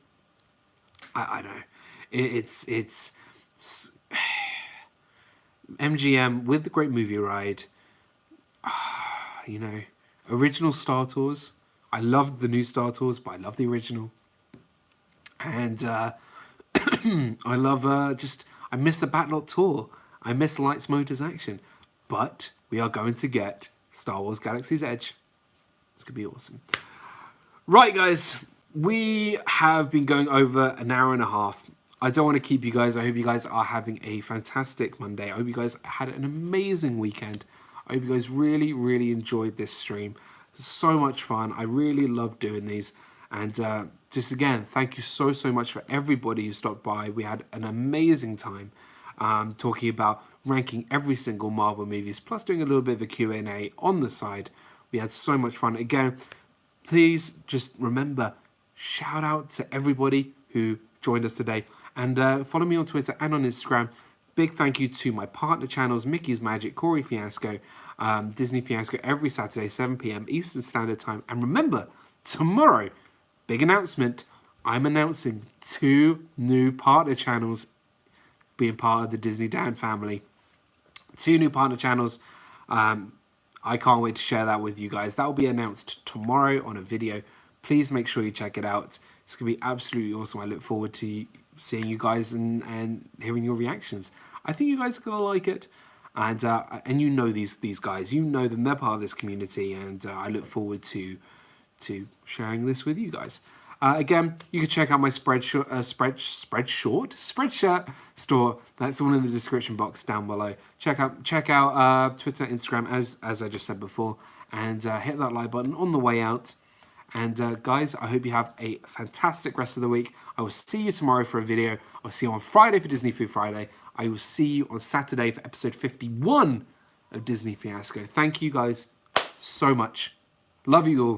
I know. It's MGM with the Great Movie Ride. Original Star Tours. I loved the new Star Tours, but I love the original. And I love I miss the Backlot Tour. I miss Lights, Motors, Action. But we are going to get Star Wars Galaxy's Edge. It's going to be awesome. Right, guys. We have been going over an hour and a half. I don't want to keep you guys. I hope you guys are having a fantastic Monday. I hope you guys had an amazing weekend. I hope you guys really, really enjoyed this stream. So much fun. I really love doing these. And just again, thank you so much for everybody who stopped by. We had an amazing time talking about ranking every single Marvel movies, plus doing a little bit of a Q&A on the side. We had so much fun. Again, please just remember, shout out to everybody who joined us today. And follow me on Twitter and on Instagram. Big thank you to my partner channels, Mickey's Magic, Corey Fiasco, Disney Fiasco, every Saturday, 7 p.m. Eastern Standard Time. And remember, tomorrow, big announcement, I'm announcing 2 new partner channels being part of the Disney Dan family. 2 new partner channels. I can't wait to share that with you guys. That will be announced tomorrow on a video. Please make sure you check it out. It's going to be absolutely awesome. I look forward to seeing you guys and hearing your reactions. I think you guys are going to like it. And you know these guys. You know them. They're part of this community. And I look forward to sharing this with you guys. Again, you can check out my Spreadshirt store. That's all in the description box down below. Check out Twitter, Instagram, as I just said before, and hit that like button on the way out. And guys, I hope you have a fantastic rest of the week. I will see you tomorrow for a video. I'll see you on Friday for Disney Food Friday. I will see you on Saturday for episode 51 of Disney Fiasco. Thank you guys so much. Love you all.